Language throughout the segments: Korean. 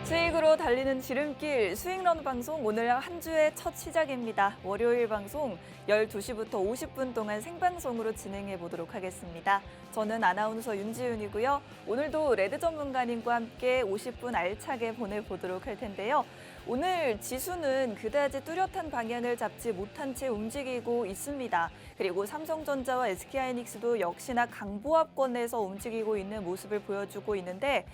수익으로 달리는 지름길 수익런 방송 오늘 한 주의 첫 시작입니다. 월요일 방송 12시부터 50분 동안 생방송으로 진행해 보도록 하겠습니다. 저는 아나운서 윤지윤이고요. 오늘도 레드 전문가님과 함께 50분 알차게 보내보도록 할 텐데요. 오늘 지수는 그다지 뚜렷한 방향을 잡지 못한 채 움직이고 있습니다. 그리고 삼성전자와 SK하이닉스도 역시나 강보합권에서 움직이고 있는 모습을 보여주고 있는데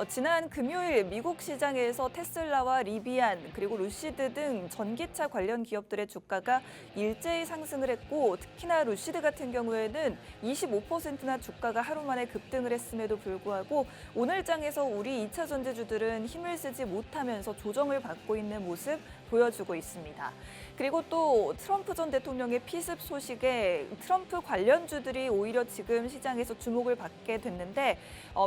지난 금요일 미국 시장에서 테슬라와 리비안 그리고 루시드 등 전기차 관련 기업들의 주가가 일제히 상승을 했고 특히나 루시드 같은 경우에는 25%나 주가가 하루 만에 급등을 했음에도 불구하고 오늘 장에서 우리 2차 전지주들은 힘을 쓰지 못하면서 조정을 받고 있는 모습 보여주고 있습니다. 그리고 또 트럼프 전 대통령의 피습 소식에 트럼프 관련주들이 오히려 지금 시장에서 주목을 받게 됐는데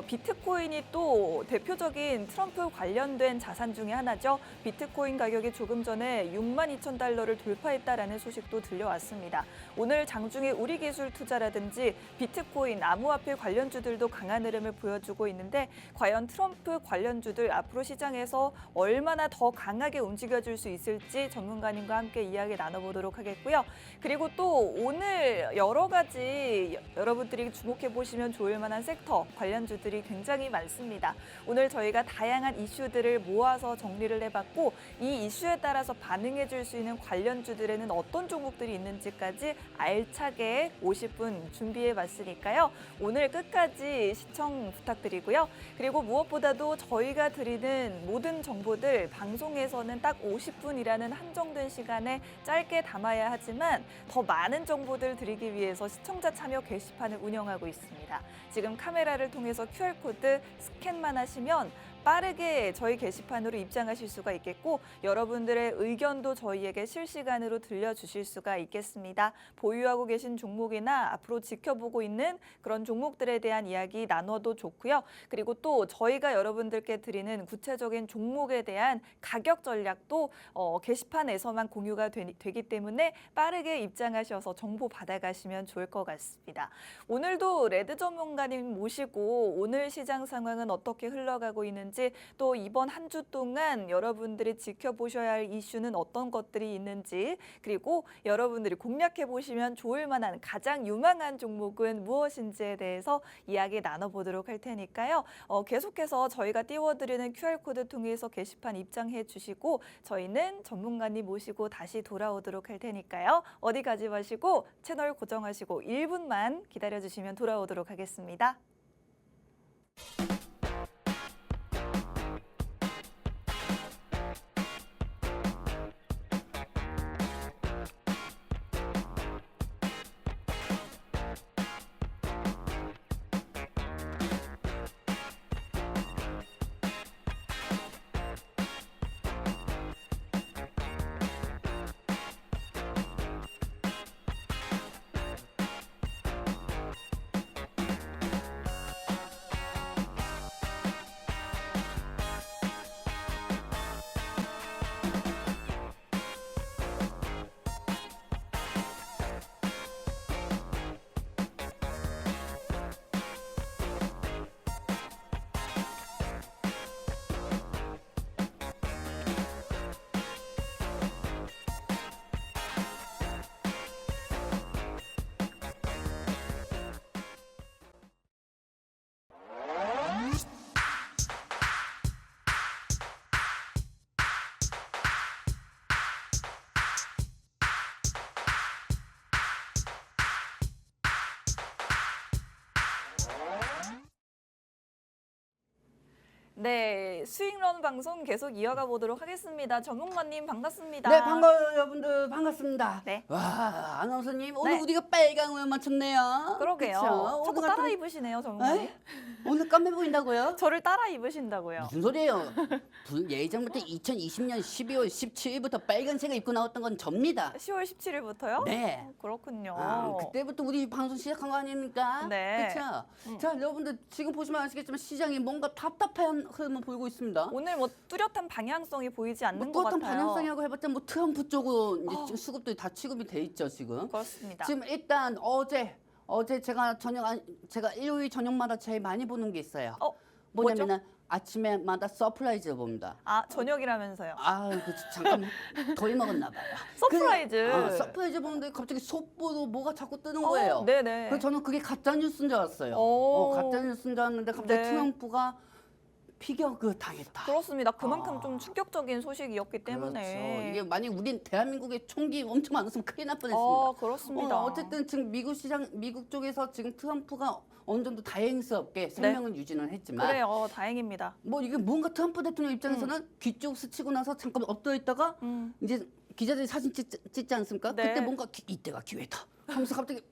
비트코인이 또 대표적인 트럼프 관련된 자산 중에 하나죠. 비트코인 가격이 조금 전에 62,000달러를 돌파했다라는 소식도 들려왔습니다. 오늘 장중에 우리기술투자라든지 비트코인, 암호화폐 관련주들도 강한 흐름을 보여주고 있는데 과연 트럼프 관련주들 앞으로 시장에서 얼마나 더 강하게 움직여줄 수 있을지 전문가님과 함께 이야기 나눠보도록 하겠고요. 그리고 또 오늘 여러 가지 여러분들이 주목해 보시면 좋을 만한 섹터 관련주들이 굉장히 많습니다. 오늘 저희가 다양한 이슈들을 모아서 정리를 해봤고 이 이슈에 따라서 반응해 줄 수 있는 관련주들에는 어떤 종목들이 있는지까지 알차게 50분 준비해 봤으니까요. 오늘 끝까지 시청 부탁드리고요. 그리고 무엇보다도 저희가 드리는 모든 정보들 방송에서는 딱 50분이라는 한정된 시간에 짧게 담아야 하지만 더 많은 정보들 드리기 위해서 시청자 참여 게시판을 운영하고 있습니다. 지금 카메라를 통해서 QR코드 스캔만 하시면 빠르게 저희 게시판으로 입장하실 수가 있겠고 여러분들의 의견도 저희에게 실시간으로 들려주실 수가 있겠습니다. 보유하고 계신 종목이나 앞으로 지켜보고 있는 그런 종목들에 대한 이야기 나눠도 좋고요. 그리고 또 저희가 여러분들께 드리는 구체적인 종목에 대한 가격 전략도 게시판에서만 공유가 되기 때문에 빠르게 입장하셔서 정보 받아가시면 좋을 것 같습니다. 오늘도 레드 전문가님 모시고 오늘 시장 상황은 어떻게 흘러가고 있는지 또 이번 한 주 동안 여러분들이 지켜보셔야 할 이슈는 어떤 것들이 있는지 그리고 여러분들이 공략해 보시면 좋을 만한 가장 유망한 종목은 무엇인지에 대해서 이야기 나눠보도록 할 테니까요. 계속해서 저희가 띄워드리는 QR코드 통해서 게시판 입장해 주시고 저희는 전문가님 모시고 다시 돌아오도록 할 테니까요. 어디 가지 마시고 채널 고정하시고 1분만 기다려주시면 돌아오도록 하겠습니다. 네, 수익런 방송 계속 이어가 보도록 하겠습니다. 전문가님 반갑습니다. 네, 반가워요, 여러분들. 반갑습니다. 네. 와, 아나운서님, 오늘 네. 우리가 빨강 옷 맞췄네요. 그러게요. 그쵸? 자꾸 오늘 따라 같은- 입으시네요, 전문가님. 에? 오늘 깜해 보인다고요? 저를 따라 입으신다고요. 무슨 소리예요? 예전부터 2020년 12월 17일부터 빨간색을 입고 나왔던 건 접니다. 10월 17일부터요? 네. 그렇군요. 그때부터 우리 방송 시작한 거 아닙니까? 네. 그렇죠? 자, 여러분들 지금 보시면 아시겠지만 시장이 뭔가 답답한 흐름을 보이고 있습니다. 오늘 뭐 뚜렷한 방향성이 보이지 않는 것 어떤 같아요. 방향성이라고 해봤자 뭐 트럼프 쪽으로 이제 지금 수급들이 다 취급이 돼 있죠 지금. 그렇습니다. 지금 일단 어제 제가 일요일 저녁마다 제일 많이 보는 게 있어요. 뭐냐면은 아침에마다 서프라이즈를 봅니다. 아, 저녁이라면서요. 잠깐 더 먹었나 봐요. 서프라이즈. 서프라이즈 보는데 갑자기 속보도 뭐가 자꾸 뜨는 거예요. 네네. 그래서 저는 그게 가짜 뉴스인 줄 알았어요. 가짜 뉴스인 줄 알았는데 갑자기 네. 트럼프가 피격을 당했다. 그렇습니다. 그만큼 좀 충격적인 소식이었기 때문에. 그렇죠. 이게 만약 우린 대한민국에 총기 엄청 많았으면 큰일 날 뻔했습니다. 그렇습니다. 어쨌든 지금 미국 쪽에서 지금 트럼프가 어느 정도 다행스럽게 생명을 유지는 했지만 그래요. 다행입니다. 뭐 이게 뭔가 트럼프 대통령 입장에서는 귀 쪽 스치고 나서 잠깐 엎드려 있다가 이제 기자들이 사진 찍지 않습니까? 네. 그때 뭔가 이때가 기회다 하면서 갑자기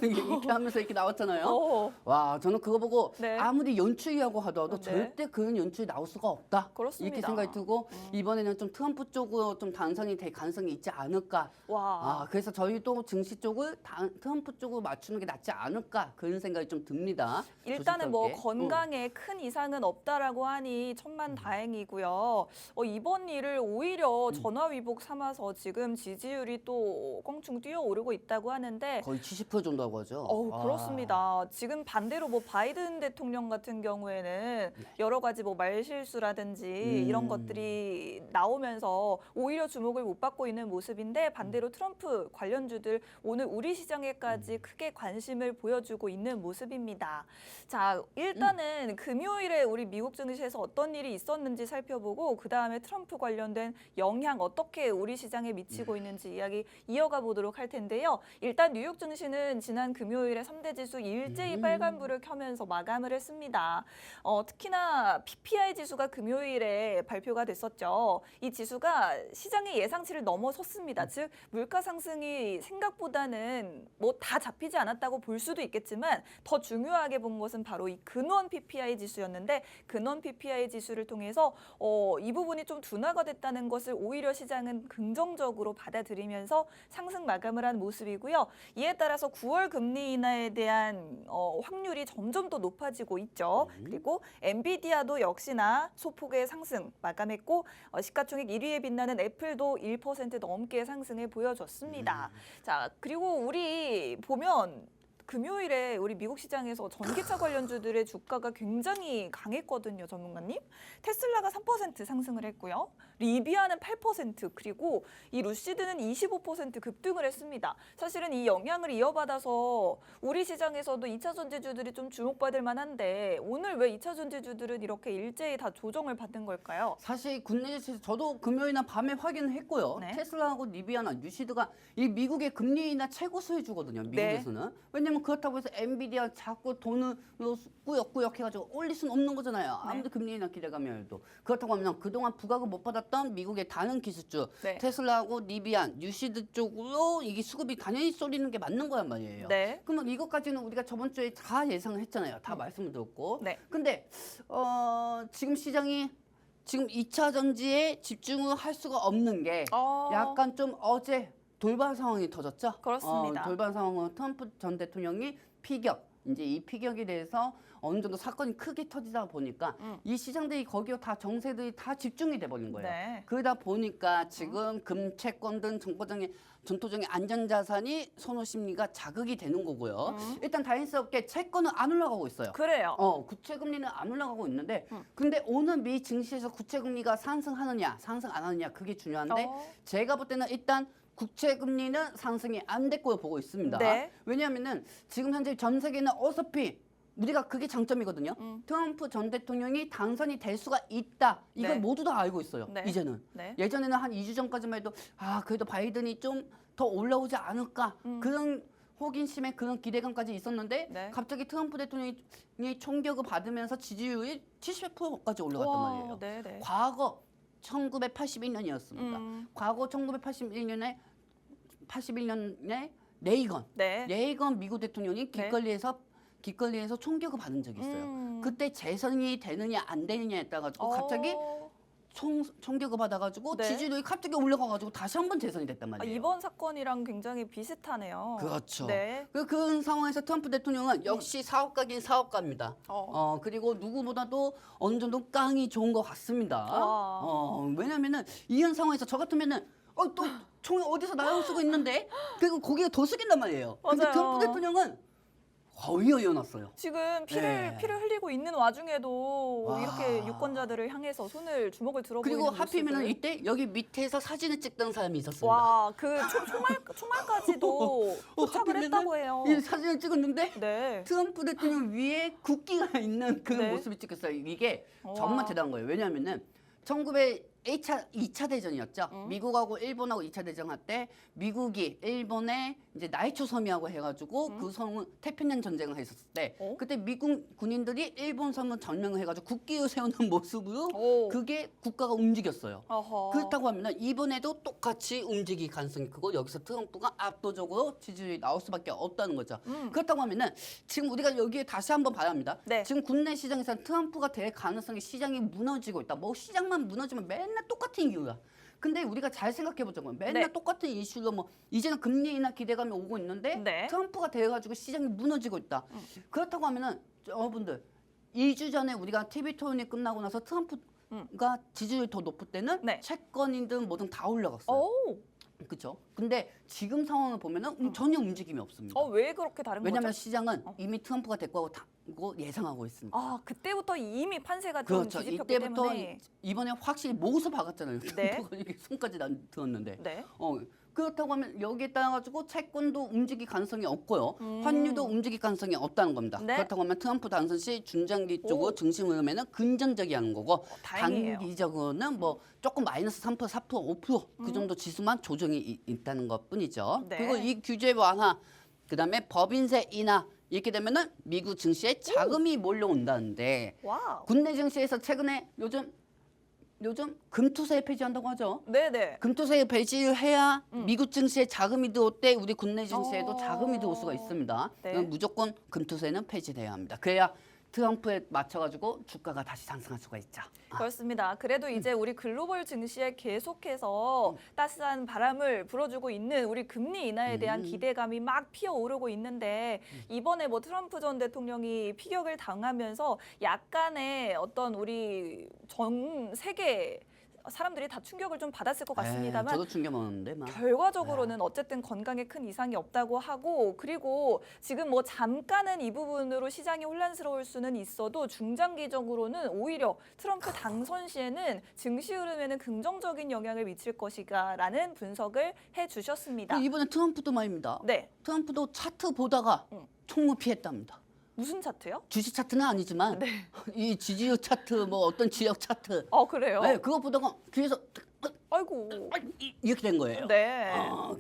이렇게 하면서 이렇게 나왔잖아요. 와, 저는 그거 보고 네. 아무리 연출이라고 하더라도 네. 절대 그런 연출이 나올 수가 없다. 그렇습니다. 이렇게 생각이 들고 이번에는 좀 트럼프 쪽으로 좀 당선이 될 가능성이 있지 않을까. 와. 그래서 저희도 증시 쪽을 트럼프 쪽으로 맞추는 게 낫지 않을까 그런 생각이 좀 듭니다. 일단은 뭐 조심스럽게. 건강에 큰 이상은 없다라고 하니 천만 다행이고요. 이번 일을 오히려 전화위복 삼아서 지금 지지율이 또 껑충 뛰어오르고 있다고 하는데 거의 70% 정도라고 하죠. 그렇습니다. 지금 반대로 뭐 바이든 대통령 같은 경우에는 여러 가지 뭐 말실수라든지 이런 것들이 나오면서 오히려 주목을 못 받고 있는 모습인데 반대로 트럼프 관련주들 오늘 우리 시장에까지 크게 관심을 보여주고 있는 모습입니다. 자, 일단은 금요일에 우리 미국 증시에서 어떤 일이 있었는지 살펴보고 그다음에 트럼프 관련된 영향 어떻게 우리 시장에 미치고 있는지 이야기 이어가 보도록 할 텐데요. 일단 뉴욕 증시는 지난 금요일에 3대 지수 일제히 빨간불을 켜면서 마감을 했습니다. 특히나 PPI 지수가 금요일에 발표가 됐었죠. 이 지수가 시장의 예상치를 넘어섰습니다. 즉 물가 상승이 생각보다는 뭐 다 잡히지 않았다고 볼 수도 있겠지만 더 중요하게 본 것은 바로 이 근원 PPI 지수였는데 근원 PPI 지수를 통해서 이 부분이 좀 둔화가 됐다는 것을 오히려 시장은 긍정적으로 받아들이면서 상승 마감을 한 모습이고요. 이에 따라서 9월 금리 인하에 대한 확률이 점점 더 높아지고 있죠. 그리고 엔비디아도 역시나 소폭의 상승 마감했고 시가총액 1위에 빛나는 애플도 1% 넘게 상승을 보여줬습니다. 자, 그리고 우리 보면 금요일에 우리 미국 시장에서 전기차 관련주들의 주가가 굉장히 강했거든요, 전문가님. 테슬라가 3% 상승을 했고요. 리비아는 8% 그리고 이 루시드는 25% 급등을 했습니다. 사실은 이 영향을 이어받아서 우리 시장에서도 2차 전지주들이 좀 주목받을 만한데 오늘 왜 2차 전지주들은 이렇게 일제히 다 조정을 받은 걸까요? 사실 국내 주식 저도 금요일이나 밤에 확인을 했고요. 네. 테슬라하고 리비아나 뉴시드가 이 미국의 금리 인하 최고 수혜주거든요. 미국에서는. 왜냐면 그렇다고 해서 엔비디아 자꾸 돈을 꾸역꾸역 해가지고 올릴 수는 없는 거잖아요. 아무리 금리 인하 기대감이 해도. 그렇다고 하면 그동안 부각을 못 받았던 미국의 다른 기술주 네. 테슬라하고 리비아, 뉴시드 쪽으로 이게 수급이 당연히 쏠리는 게 맞는 거란 말이에요. 네. 그러면 이것까지는 우리가 저번 주에 다 예상을 했잖아요. 다 말씀을 드렸고. 네. 근데 지금 시장이 지금 2차 전지에 집중을 할 수가 없는 게 약간 좀 어제 돌발 상황이 터졌죠. 그렇습니다. 돌발 상황은 트럼프 전 대통령이 피격, 이제 이 피격에 대해서 어느 정도 사건이 크게 터지다 보니까 이 시장들이 거기에 다 정세들이 다 집중이 돼버린 거예요. 네. 그러다 보니까 지금 금, 채권 등 전토적인 안전자산이 선호 심리가 자극이 되는 거고요. 일단 다행스럽게 채권은 안 올라가고 있어요. 그래요. 구체금리는 안 올라가고 있는데 근데 오늘 미 증시에서 구체금리가 상승하느냐 상승 안 하느냐 그게 중요한데 제가 볼 때는 일단 국채금리는 상승이 안 됐고 보고 있습니다. 네. 왜냐하면은 지금 현재 전 세계는 어차피 우리가 그게 장점이거든요. 트럼프 전 대통령이 당선이 될 수가 있다. 이걸 네. 모두 다 알고 있어요. 네. 이제는. 네. 예전에는 한 2주 전까지만 해도 그래도 바이든이 좀 더 올라오지 않을까. 그런 호기심에 그런 기대감까지 있었는데 네. 갑자기 트럼프 대통령이 총격을 받으면서 지지율이 70%까지 올라갔단 말이에요. 네네. 과거 1981년이었습니다. 과거 1981년에 레이건 네. 레이건 미국 대통령이 길거리에서 총격을 받은 적이 있어요. 그때 재선이 되느냐 안 되느냐에 따라 가지고 갑자기 총격을 받아가지고 네. 지지율이 갑자기 올라가가지고 다시 한번 재선이 됐단 말이에요. 이번 사건이랑 굉장히 비슷하네요. 그렇죠. 네. 그 상황에서 트럼프 대통령은 역시 사업가긴 사업가입니다. 그리고 누구보다도 어느 정도 깡이 좋은 것 같습니다. 왜냐면은 이런 상황에서 저 같으면은 또 총이 어디서 나올 수가 있는데 그리고 거기에 더 숙인단 말이에요. 근데 맞아요. 트럼프 대통령은 거의 이어놨어요. 지금 네. 피를 흘리고 있는 와중에도 와. 이렇게 유권자들을 향해서 주먹을 들어보이는 그리고 하필이면 모습을. 이때 여기 밑에서 사진을 찍던 사람이 있었습니다. 와, 그 총알까지도 포착을 하필이면은 했다고 해요. 이 사진을 찍었는데 네. 트럼프 대통령 위에 국기가 있는 그런 네. 모습이 찍혔어요. 이게 와. 정말 대단한 거예요. 왜냐하면은 2차 대전이었죠. 미국하고 일본하고 2차 대전 할 때 미국이 일본에 이제 나이초 섬이라고 해가지고 그 섬은 태평양 전쟁을 했었을 때 그때 미국 군인들이 일본 섬을 점령을 해가지고 국기를 세우는 모습으로 오. 그게 국가가 움직였어요. 어허. 그렇다고 하면 이번에도 똑같이 움직일 가능성이 크고 여기서 트럼프가 압도적으로 지지율이 나올 수밖에 없다는 거죠. 그렇다고 하면은 지금 우리가 여기에 다시 한번 봐야 합니다. 네. 지금 국내 시장에서 트럼프가 될 가능성이 시장이 무너지고 있다. 뭐 시장만 무너지면 맨날 똑같은 이유야. 근데 우리가 잘 생각해 보자고요. 맨날 네. 똑같은 이슈로 뭐 이제는 금리 인하 기대감이 오고 있는데 네. 트럼프가 돼가지고 시장이 무너지고 있다. 그렇다고 하면은 여러분들 2주 전에 우리가 TV 토론이 끝나고 나서 트럼프가 지지율이 더 높을 때는 네. 채권이든 뭐든 다 올라갔어요. 오. 그렇죠? 근데 지금 상황을 보면은 전혀 움직임이 없습니다. 왜 그렇게 다른 왜냐하면 거죠? 시장은 이미 트럼프가 될 거고 예상하고 있습니다. 아, 그때부터 이미 판세가 좀 그렇죠. 뒤집혔기 이때부터 때문에. 이번에 확실히 목에서 박았잖아요. 네. 트럼프가 이게 손까지 들었는데. 네. 그렇다고 하면 여기에 따라 가지고 채권도 움직일 가능성이 없고요. 환율도 움직일 가능성이 없다는 겁니다. 네. 그렇다고 하면 트럼프 당선 시 중장기 쪽으로 오. 증시 흐름에는 긍정적이 하는 거고 다행이에요. 단기적으로는 뭐 조금 마이너스 3%, 4%, 5%그 정도 지수만 조정이 있다는 것뿐이죠. 네. 그리고 이 규제 완화, 그다음에 법인세 인하 이렇게 되면은 미국 증시에 자금이 몰려온다는데 와우. 국내 증시에서 최근에 요즘 금투세 폐지한다고 하죠. 네네. 금투세 폐지해야 미국 증시에 자금이 들어올 때 우리 국내 증시에도 어. 자금이 들어올 수가 있습니다. 네. 그럼 무조건 금투세는 폐지돼야 합니다. 그래야 트럼프에 맞춰가지고 주가가 다시 상승할 수가 있죠. 그렇습니다. 그래도 이제 우리 글로벌 증시에 계속해서 따스한 바람을 불어주고 있는 우리 금리 인하에 대한 기대감이 막 피어오르고 있는데 이번에 뭐 트럼프 전 대통령이 피격을 당하면서 약간의 어떤 우리 전 세계 사람들이 다 충격을 좀 받았을 것 같습니다만 저도 충격 먹었는데 막. 결과적으로는 어쨌든 건강에 큰 이상이 없다고 하고 그리고 지금 뭐 잠깐은 이 부분으로 시장이 혼란스러울 수는 있어도 중장기적으로는 오히려 트럼프 당선 시에는 증시 흐름에는 긍정적인 영향을 미칠 것이다라는 분석을 해주셨습니다. 이번에 트럼프도 말입니다. 네, 트럼프도 차트 보다가 총무 피했답니다. 무슨 차트요? 주식 차트는 아니지만 이 지지율 차트 뭐 어떤 지역 차트 그래요? 네, 그거 보다가 귀에서 아이고, 이렇게 된 거예요. 네.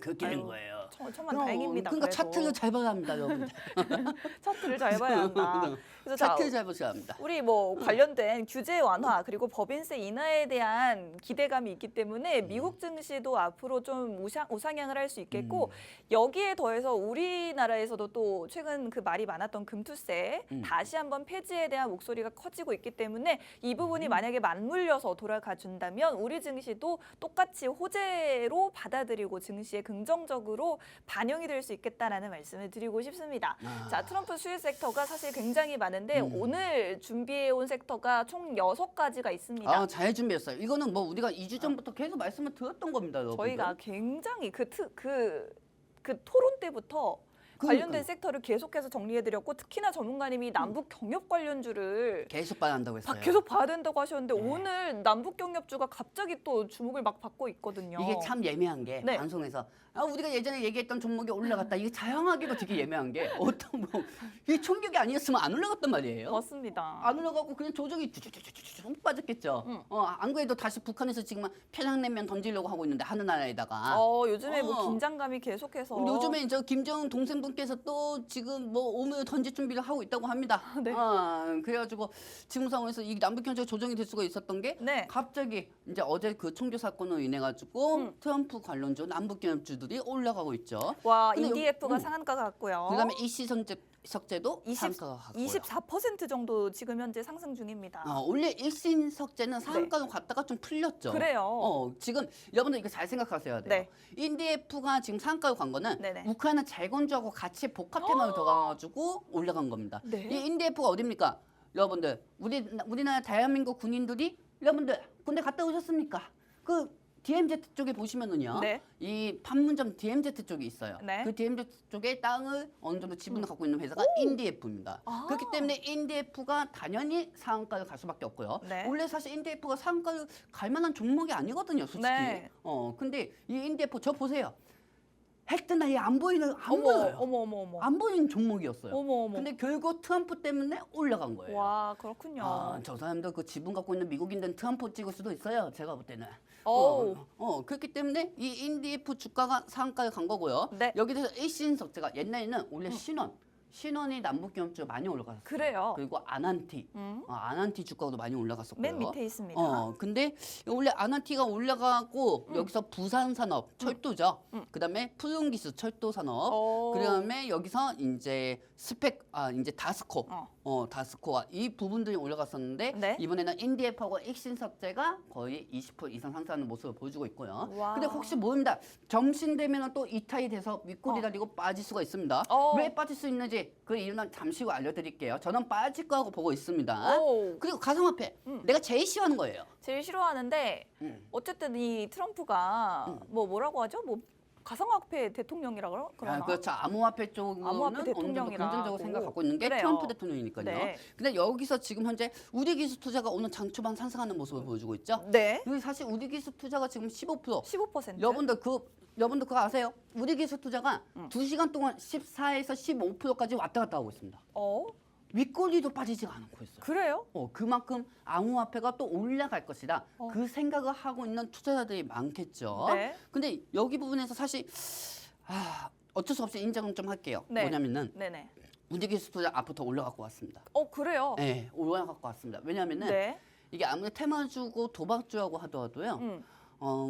그렇게 된 아유, 거예요. 천만 다행입니다. 그러니까 그래도. 차트를 잘 봐야 합니다, 여러분. 차트를 잘 봐야 한다. 그래서 자, 차트를 잘 보셔야 합니다. 우리 뭐 관련된 규제 완화 그리고 법인세 인하에 대한 기대감이 있기 때문에 미국 증시도 앞으로 좀 우상향을 할 수 있겠고 여기에 더해서 우리나라에서도 또 최근 그 말이 많았던 금투세 다시 한번 폐지에 대한 목소리가 커지고 있기 때문에 이 부분이 만약에 맞물려서 돌아가 준다면 우리 증시도 똑같이 호재로 받아들이고 증시에 긍정적으로 반영이 될 수 있겠다라는 말씀을 드리고 싶습니다. 자, 트럼프 수혜 섹터가 사실 굉장히 많은데 오늘 준비해온 섹터가 총 6가지가 있습니다. 잘 준비했어요. 이거는 뭐 우리가 2주 전부터 계속 말씀을 드렸던 겁니다, 여러분. 저희가 굉장히 그 토론 때부터 관련된 섹터를 계속해서 정리해드렸고 특히나 전문가님이 남북 경협 관련주를 계속 봐야 한다고 했어요. 계속 봐야 된다고 하셨는데 오늘 남북 경협주가 갑자기 또 주목을 막 받고 있거든요. 이게 참 예매한 게 네. 방송에서 우리가 예전에 얘기했던 종목이 올라갔다. 이게 자영하기도 되게 예매한 게 어떤 이 총격이 아니었으면 안 올라갔단 말이에요. 맞습니다. 안 올라가고 그냥 조정이 쭉 빠졌겠죠. 안 그래도 다시 북한에서 지금 평양냉면 던지려고 하고 있는데 하는 나라에다가. 요즘에 뭐 긴장감이 계속해서 요즘에 이제 김정은 동생분께서 또 지금 뭐 오물 던질 준비를 하고 있다고 합니다. 네. 그래가지고 지금 상황에서 이 남북 경제가 조정이 될 수가 있었던 게 네. 갑자기 이제 어제 그 총교 사건으로 인해 가지고 트럼프 관련주 남북 경협주들이 올라가고 있죠. 와, 근데 EDF가 상한가 같고요. 그다음에 일시석제도 상한가가 같고요. 24% 정도 지금 현재 상승 중입니다. 원래 일신석제는 상한가로 갔다가 좀 풀렸죠. 그래요. 지금 여러분들 이거 잘 생각하셔야 돼요. 네. 인디에프가 지금 상한가로 간 거는 네네. 우크라이나 재건주하고 같이 복합 테마로 들어가가지고 올라간 겁니다. 네. 이 인디에프가 어딥니까? 여러분들 우리나라 대한민국 군인들이 여러분들 군대 갔다 오셨습니까? 그 DMZ 쪽에 보시면은요. 네. 이 판문점 DMZ 쪽이 있어요. 네. 그 DMZ 쪽에 땅을 어느 정도 지분을 갖고 있는 회사가 인디에프입니다. 아. 그렇기 때문에 인디에프가 당연히 상한가를 갈 수밖에 없고요. 네. 원래 사실 인디에프가 상한가를 갈 만한 종목이 아니거든요, 솔직히. 네. 근데 이 인디에프 저 보세요. 했더니 안 보여요. 어머. 안 보이는 종목이었어요. 어머. 근데 결국 트럼프 때문에 올라간 거예요. 와, 그렇군요. 저 사람들 그 지분 갖고 있는 미국인들은 트럼프 찍을 수도 있어요. 제가 볼 때는. 그렇기 때문에 이 인디에프 주가가 상한가에 간 거고요. 네. 여기서 일신석제가 옛날에는 원래 신원이 남북경협주가 많이 올라갔어요. 그래요. 그리고 아난티, 아난티 주가도 많이 올라갔었고요. 맨 밑에 있습니다. 근데 원래 아난티가 올라가고 여기서 부산산업, 철도죠. 그다음에 푸른기수 철도산업. 그다음에 여기서 이제 이제 다스코, 다스코가 이 부분들이 올라갔었는데 네. 이번에는 인디에프하고 익신석제가 거의 20% 이상 상승하는 모습을 보여주고 있고요. 와. 근데 혹시 모릅니다. 점심 되면 또 이탈이 돼서 윗골이 달리고 빠질 수가 있습니다. 왜 빠질 수 있는지 그 이유는 잠시 후 알려드릴게요. 저는 빠질 거라고 보고 있습니다. 그리고 가상화폐, 내가 제일 싫어하는 거예요. 제일 싫어하는데 어쨌든 이 트럼프가 뭐라고 하죠? 뭐 가상화폐 대통령이라 그러나? 그렇죠. 암호화폐 쪽은 암호화폐 어느 정도 대통령이라고. 긍정적으로 생각하고 있는 게 그래요. 트럼프 대통령이니까요. 네. 근데 여기서 지금 현재 우리기술 투자가 오늘 장 초반 상승하는 모습을 보여주고 있죠. 네. 여기 사실 우리기술 투자가 지금 15%. 15%. 여러분들 그거 아세요? 우리기술 투자가 2시간 동안 14에서 15%까지 왔다 갔다 하고 있습니다. 윗꼬리도 빠지지가 않고 있어요. 그래요? 그만큼 암호화폐가 또 올라갈 것이다. 그 생각을 하고 있는 투자자들이 많겠죠. 네. 근데 여기 부분에서 사실 어쩔 수 없이 인정을 좀 할게요. 네. 뭐냐면은 네네. 우리기술 투자 앞부터 올라갖고 왔습니다. 그래요? 네, 올라갖고 왔습니다. 왜냐면은 네. 이게 아무리 테마주고 도박주하고 하더라도요.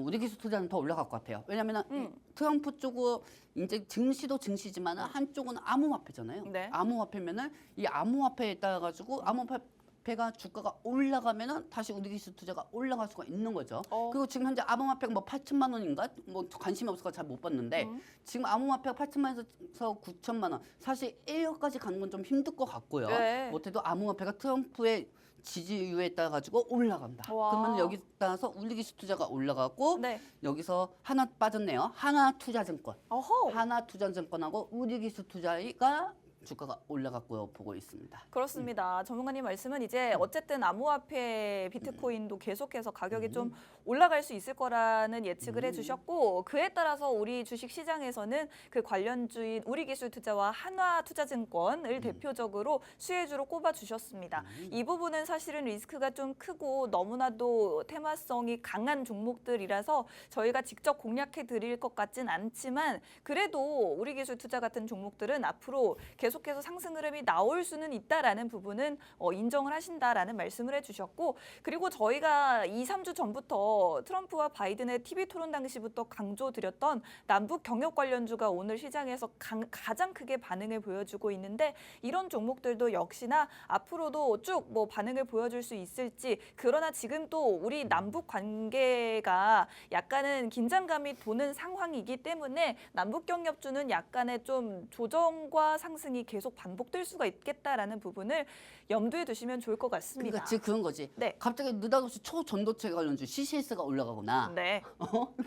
우리 기술 투자는 더 올라갈 것 같아요. 왜냐면은 이 트럼프 쪽은 이제 증시도 증시지만 한쪽은 암호화폐잖아요. 네. 암호화폐면은 이 암호화폐에 따라 가지고 암호화폐가 주가가 올라가면은 다시 우리 기술 투자가 올라갈 수가 있는 거죠. 그리고 지금 현재 암호화폐가 뭐 8천만 원인가 뭐 관심이 없어서 잘 못 봤는데 지금 암호화폐가 8천만 원에서 9천만 원. 사실 1억까지 가는 건 좀 힘들 것 같고요. 네. 못해도 암호화폐가 트럼프의 지지율에 따라 가지고 올라간다. 와. 그러면 여기 따라서 우리기술 투자가 올라가고 네. 여기서 하나 빠졌네요. 하나투자증권. 어허. 하나투자증권하고 우리기술 투자가 주가가 올라갔고요 보고 있습니다. 그렇습니다. 전문가님 말씀은 이제 어쨌든 암호화폐 비트코인도 계속해서 가격이 좀 올라갈 수 있을 거라는 예측을 해주셨고 그에 따라서 우리 주식시장에서는 그 관련주인 우리기술투자와 한화투자증권을 대표적으로 수혜주로 꼽아주셨습니다. 이 부분은 사실은 리스크가 좀 크고 너무나도 테마성이 강한 종목들이라서 저희가 직접 공략해 드릴 것 같진 않지만 그래도 우리기술투자 같은 종목들은 앞으로 계속해서 상승 흐름이 나올 수는 있다라는 부분은 인정을 하신다라는 말씀을 해주셨고 그리고 저희가 2, 3주 전부터 트럼프와 바이든의 TV 토론 당시부터 강조드렸던 남북 경협 관련주가 오늘 시장에서 가장 크게 반응을 보여주고 있는데 이런 종목들도 역시나 앞으로도 쭉 뭐 반응을 보여줄 수 있을지 그러나 지금 또 우리 남북 관계가 약간은 긴장감이 도는 상황이기 때문에 남북 경협주는 약간의 좀 조정과 상승이 계속 반복될 수가 있겠다라는 부분을 염두에 두시면 좋을 것 같습니다. 그러니까 지금 그런 거지. 네. 갑자기 느닷없이 초전도체 관련주 CCS가 올라가거나 네.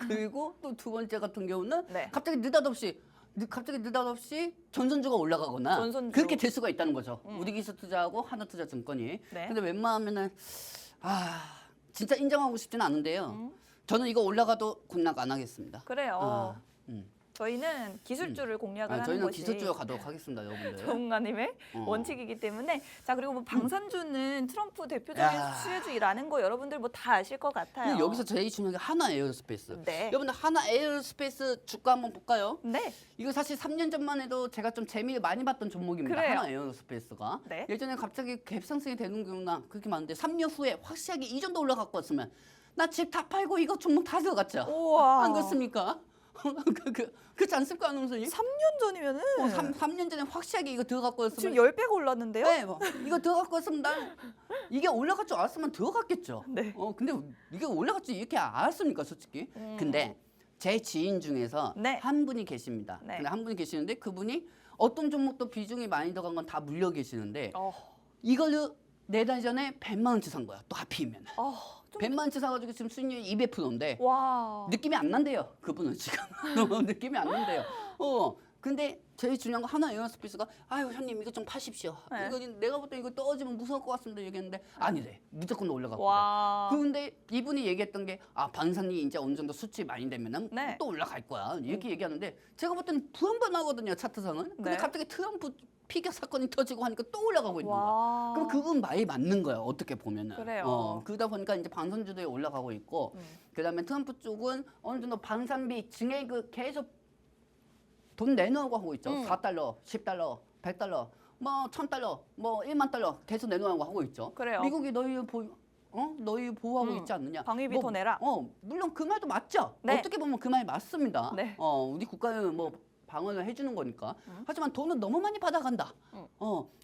그리고 또 두 번째 같은 경우는 네. 갑자기 느닷없이 전선주가 올라가거나 전선주. 그렇게 될 수가 있다는 거죠. 우리기술 투자하고 하나투자증권이. 네. 근데 웬만하면은 진짜 인정하고 싶지는 않은데요. 저는 이거 올라가도 공략 안 하겠습니다. 그래요. 저희는 기술주를 공략을 하는 저희는 것이 기술주로 가도록 하겠습니다, 여러분들. 전문가님의 원칙이기 때문에 자 그리고 뭐 방산주는 트럼프 대표적인 야. 수혜주라는 거 여러분들 뭐 다 아실 것 같아요. 그리고 여기서 제일 중요한 게 하나 에어로스페이스. 네. 여러분들 하나 에어로스페이스 주가 한번 볼까요? 네. 이거 사실 3년 전만 해도 제가 좀 재미를 많이 봤던 종목입니다. 그래요. 하나 에어로스페이스가. 네. 예전에 갑자기 갭상승이 되는 경우나 그렇게 많은데 3년 후에 확실하게 이 정도 올라갔고 왔으면 나 집 다 팔고 이거 종목 다 들어갔죠. 우와. 안 그렇습니까? 그렇지 않습니까, 아나운서님? 3년 전이면은 3년 전에 확실하게 이거 들어갔고 지금 왔으면 10배가 올랐는데요? 네, 뭐 이거 들어갔고 왔으면 난 이게 올라갈 줄 알았으면 들어갔겠죠. 네. 근데 이게 올라갈 줄 이렇게 알았습니까, 솔직히? 근데 제 지인 중에서 네. 한 분이 계십니다. 네. 근데 한 분이 계시는데 그분이 어떤 종목도 비중이 많이 들어간 건 다 물려 계시는데 어, 이걸 4달 전에 100만 원치 산 거야. 또 하필이면. 100만 채 사가지고 지금 수익률이 200%인데 와. 느낌이 안 난대요. 그분은 지금 느낌이 안 난대요. 근데 제일 중요한 거 하나 에어스페이스가 아유 형님 이거 좀 파십시오. 네. 이거 내가 볼 때 이거 떨어지면 무서울 것 같습니다 얘기했는데 아니래. 무조건 올라가고. 와. 그런데 이분이 얘기했던 게 방산이 이제 어느 정도 수치 많이 되면은 네. 또 올라갈 거야 이렇게 얘기하는데 제가 볼 때는 불안불안하거든요 차트상은. 근데 네. 갑자기 트럼프 피겨 사건이 터지고 하니까 또 올라가고 있는 거야. 와. 그럼 그분 말이 맞는 거야 어떻게 보면은. 그래요. 그러다 보니까 이제 방산주들이 올라가고 있고 그다음에 트럼프 쪽은 어느 정도 방산비 증액 계속 돈 내놓으라고 하고 있죠. 4달러, 10달러, 100달러, 뭐 1000달러, 뭐 1만 달러 계속 내놓으라고 하고 있죠. 그래요. 미국이 너희 보호하고 있지 않느냐. 방위비 더 내라. 물론 그 말도 맞죠. 네. 어떻게 보면 그 말이 맞습니다. 네. 우리 국가는 뭐 방어를 해주는 거니까. 하지만 돈을 너무 많이 받아간다.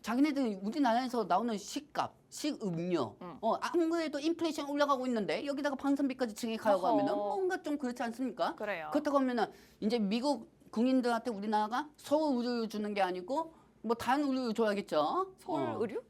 자기네들 우리나라에서 나오는 식값, 식음료, 아무래도 인플레이션 올라가고 있는데 여기다가 방산비까지 증액하려고 어허. 하면은 뭔가 좀 그렇지 않습니까? 그래요. 그렇다고 하면은 이제 미국 국민들한테 우리나라가 서울 의류 주는 게 아니고 뭐 다른 의류 줘야겠죠. 서울 의류?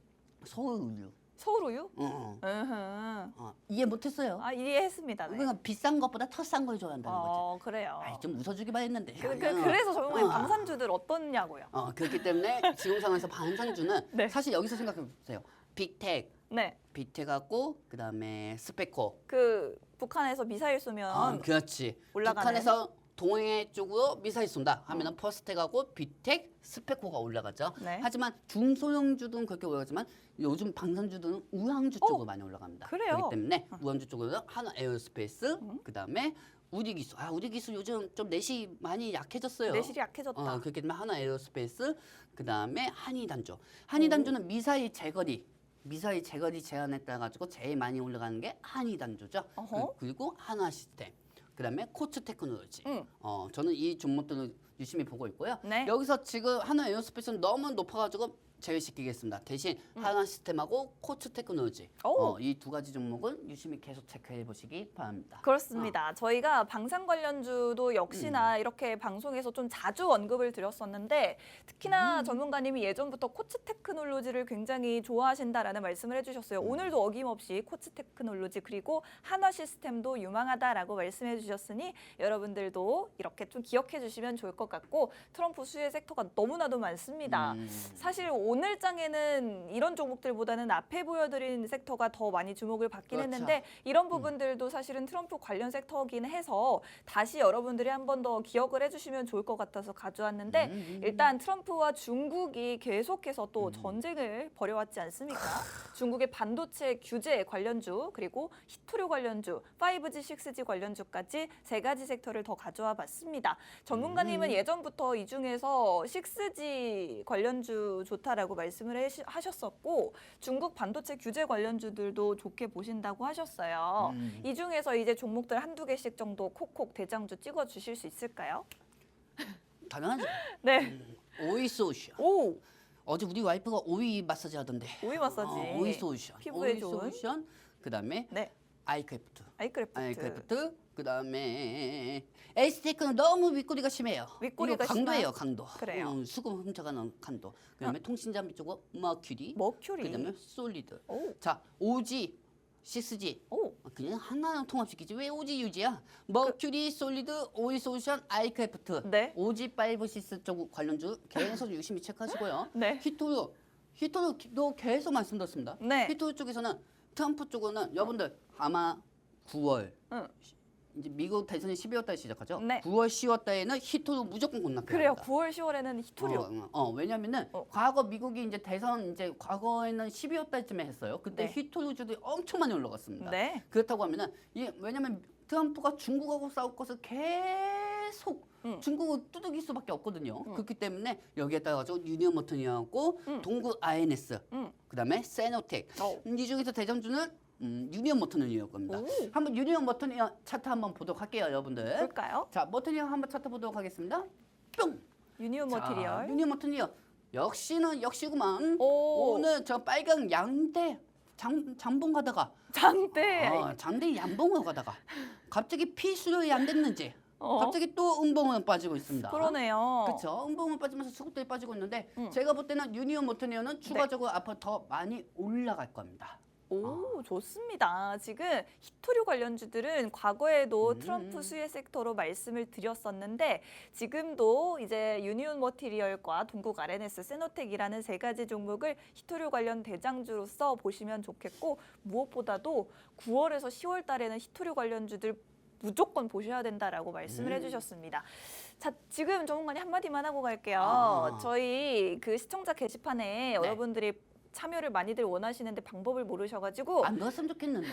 서울 의류. 서울 우유? 어. 이해 못했어요. 이해했습니다. 네. 그러니까 비싼 것보다 더 싼 걸 줘야 한다는 거지. 그래요. 아이, 좀 웃어주기만 했는데. 그래서 전문가님 방산주들 어떻냐고요? 그렇기 때문에 지금 상황에서 방산주는 네. 사실 여기서 생각해 보세요. 빅텍, 네. 빅텍하고 그다음에 스페코. 그 북한에서 미사일 쏘면 그렇지. 올라가는. 북한에서 동해 쪽으로 미사일 쏜다 하면은 퍼스텍하고 빅텍, 스페코가 올라가죠. 네. 하지만 중소형주들은 그렇게 올라가지만 요즘 방산주들은 우항주 쪽으로 많이 올라갑니다. 그래요? 그렇기 때문에 우항주 쪽으로는 하나 에어스페이스, 그다음에 우리기술. 우리기술 요즘 좀 내시 많이 약해졌어요. 내실이 약해졌다. 그렇기 때문에 하나 에어스페이스, 그다음에 한이단조. 한이단조는 미사일 제거리 제한에 따라 가지고 제일 많이 올라가는 게 한이단조죠. 어허. 그리고 하나 시스템. 그다음에 코츠 테크놀로지. 응. 저는 이 종목들을 유심히 보고 있고요. 네. 여기서 지금 하나 에어스페이스는 너무 높아가지고 제외시키겠습니다. 대신 하나 시스템하고 코츠 테크놀로지. 오. 이 두 가지 종목은 유심히 계속 체크해 보시기 바랍니다. 그렇습니다. 저희가 방산 관련주도 역시나 이렇게 방송에서 좀 자주 언급을 드렸었는데 특히나 전문가님이 예전부터 코츠 테크놀로지를 굉장히 좋아하신다라는 말씀을 해주셨어요. 오늘도 어김없이 코츠 테크놀로지 그리고 한화 시스템도 유망하다라고 말씀해 주셨으니 여러분들도 이렇게 좀 기억해 주시면 좋을 것 같고 트럼프 수혜 섹터가 너무나도 많습니다. 사실 오늘 장에는 이런 종목들보다는 앞에 보여드린 섹터가 더 많이 주목을 받긴 그렇죠. 했는데 이런 부분들도 사실은 트럼프 관련 섹터이긴 해서 다시 여러분들이 한 번 더 기억을 해주시면 좋을 것 같아서 가져왔는데 일단 트럼프와 중국이 계속해서 또 전쟁을 벌여왔지 않습니까? 중국의 반도체 규제 관련주 그리고 히토류 관련주, 5G, 6G 관련주까지 세 가지 섹터를 더 가져와 봤습니다. 전문가님은 예전부터 이 중에서 6G 관련주 좋다라고 말씀을 하셨었고 중국 반도체 규제 관련주들도 좋게 보신다고 하셨어요. 이 중에서 이제 종목들 한두 개씩 정도 콕콕 대장주 찍어 주실 수 있을까요? 당연하죠. 네. 오이 소션. 오! 어제 우리 와이프가 오이 마사지 하던데. 오이 마사지. 오이 소션. 피부에 오이 좋은. 소션. 그다음에 네. 아이크래프트. 아이크래프트. 그다음에 에이스테크는 너무 윗꼬리가 심해요. 윗꼬리가 이거 강도예요, 심해요? 강도. 그래요. 수금 훔쳐가는 강도. 그다음에 통신장비 쪽은 머큐리. 머큐리. 그다음에 솔리드. 오. 자, OG, 6G. 오. 그냥 하나랑 통합시키지 왜 OG 유지야? 머큐리, 솔리드, 오일 소션, 아이크래프트. 네. OG 5, 6 쪽 관련주 계속 유심히 체크하시고요. 네. 히토류도 계속 말씀드렸습니다. 네. 히토류 쪽에서는 트럼프 쪽은 여러분들 아마 9월 응. 이제 미국 대선이 12월 달에 시작하죠. 네. 9월, 10월 달에는 히토류 무조건 공략해야 그래요. 합니다. 9월, 10월에는 히토류. 왜냐면은 과거 미국이 이제 대선 이제 과거에는 12월 달쯤에 했어요. 그때 네. 히토류주들이 엄청 많이 올라갔습니다. 네. 그렇다고 하면은 왜냐면 트럼프가 중국하고 싸울 것을 계속 중국을 두들길 수밖에 없거든요. 그렇기 때문에 여기에 따라 가지고 유니언 머튼이하고 동구 INS, 그다음에 세노텍 이 중에서 대장주는 유니언 머튼이었 겁니다. 오. 한번 유니언 머튼 차트 한번 보도록 할게요, 여러분들. 볼까요? 자, 머튼이 한번 차트 보도록 하겠습니다. 뿅. 유니온 머티리얼. 유니언 머튼이요. 역시구만. 오. 오늘 저 빨강 양대 장봉 가다가 장대. 장대 양봉으로 가다가 갑자기 피수렴이 안 됐는지 갑자기 또 음봉으로 빠지고 있습니다. 그러네요. 그렇죠. 음봉으로 빠지면서 수급들이 빠지고 있는데 제가 볼 때는 유니온 모터니어는 추가적으로 앞으로 더 많이 올라갈 겁니다. 오, 좋습니다. 지금 히토류 관련주들은 과거에도 트럼프 수혜 섹터로 말씀을 드렸었는데 지금도 이제 유니온 머티리얼과 동국 RNS, 세노텍이라는 세 가지 종목을 히토류 관련 대장주로서 보시면 좋겠고 무엇보다도 9월에서 10월 달에는 히토류 관련주들 무조건 보셔야 된다라고 말씀을 해주셨습니다. 자, 지금 전문가님 한마디만 하고 갈게요. 저희 그 시청자 게시판에 여러분들이 참여를 많이들 원하시는데 방법을 모르셔가지고 안 넣었으면 좋겠는데.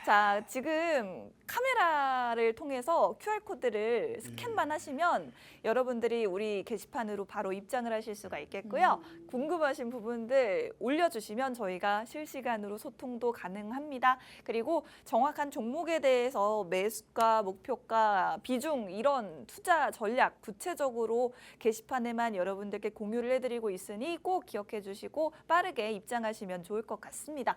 자, 지금 카메라를 통해서 QR코드를 스캔만 하시면 여러분들이 우리 게시판으로 바로 입장을 하실 수가 있겠고요. 궁금하신 부분들 올려주시면 저희가 실시간으로 소통도 가능합니다. 그리고 정확한 종목에 대해서 매수가, 목표가, 비중 이런 투자 전략 구체적으로 게시판에만 여러분들께 공유를 해드리고 있으니 꼭 기억해 주시고 빠르게 입장하시면 좋을 것 같습니다.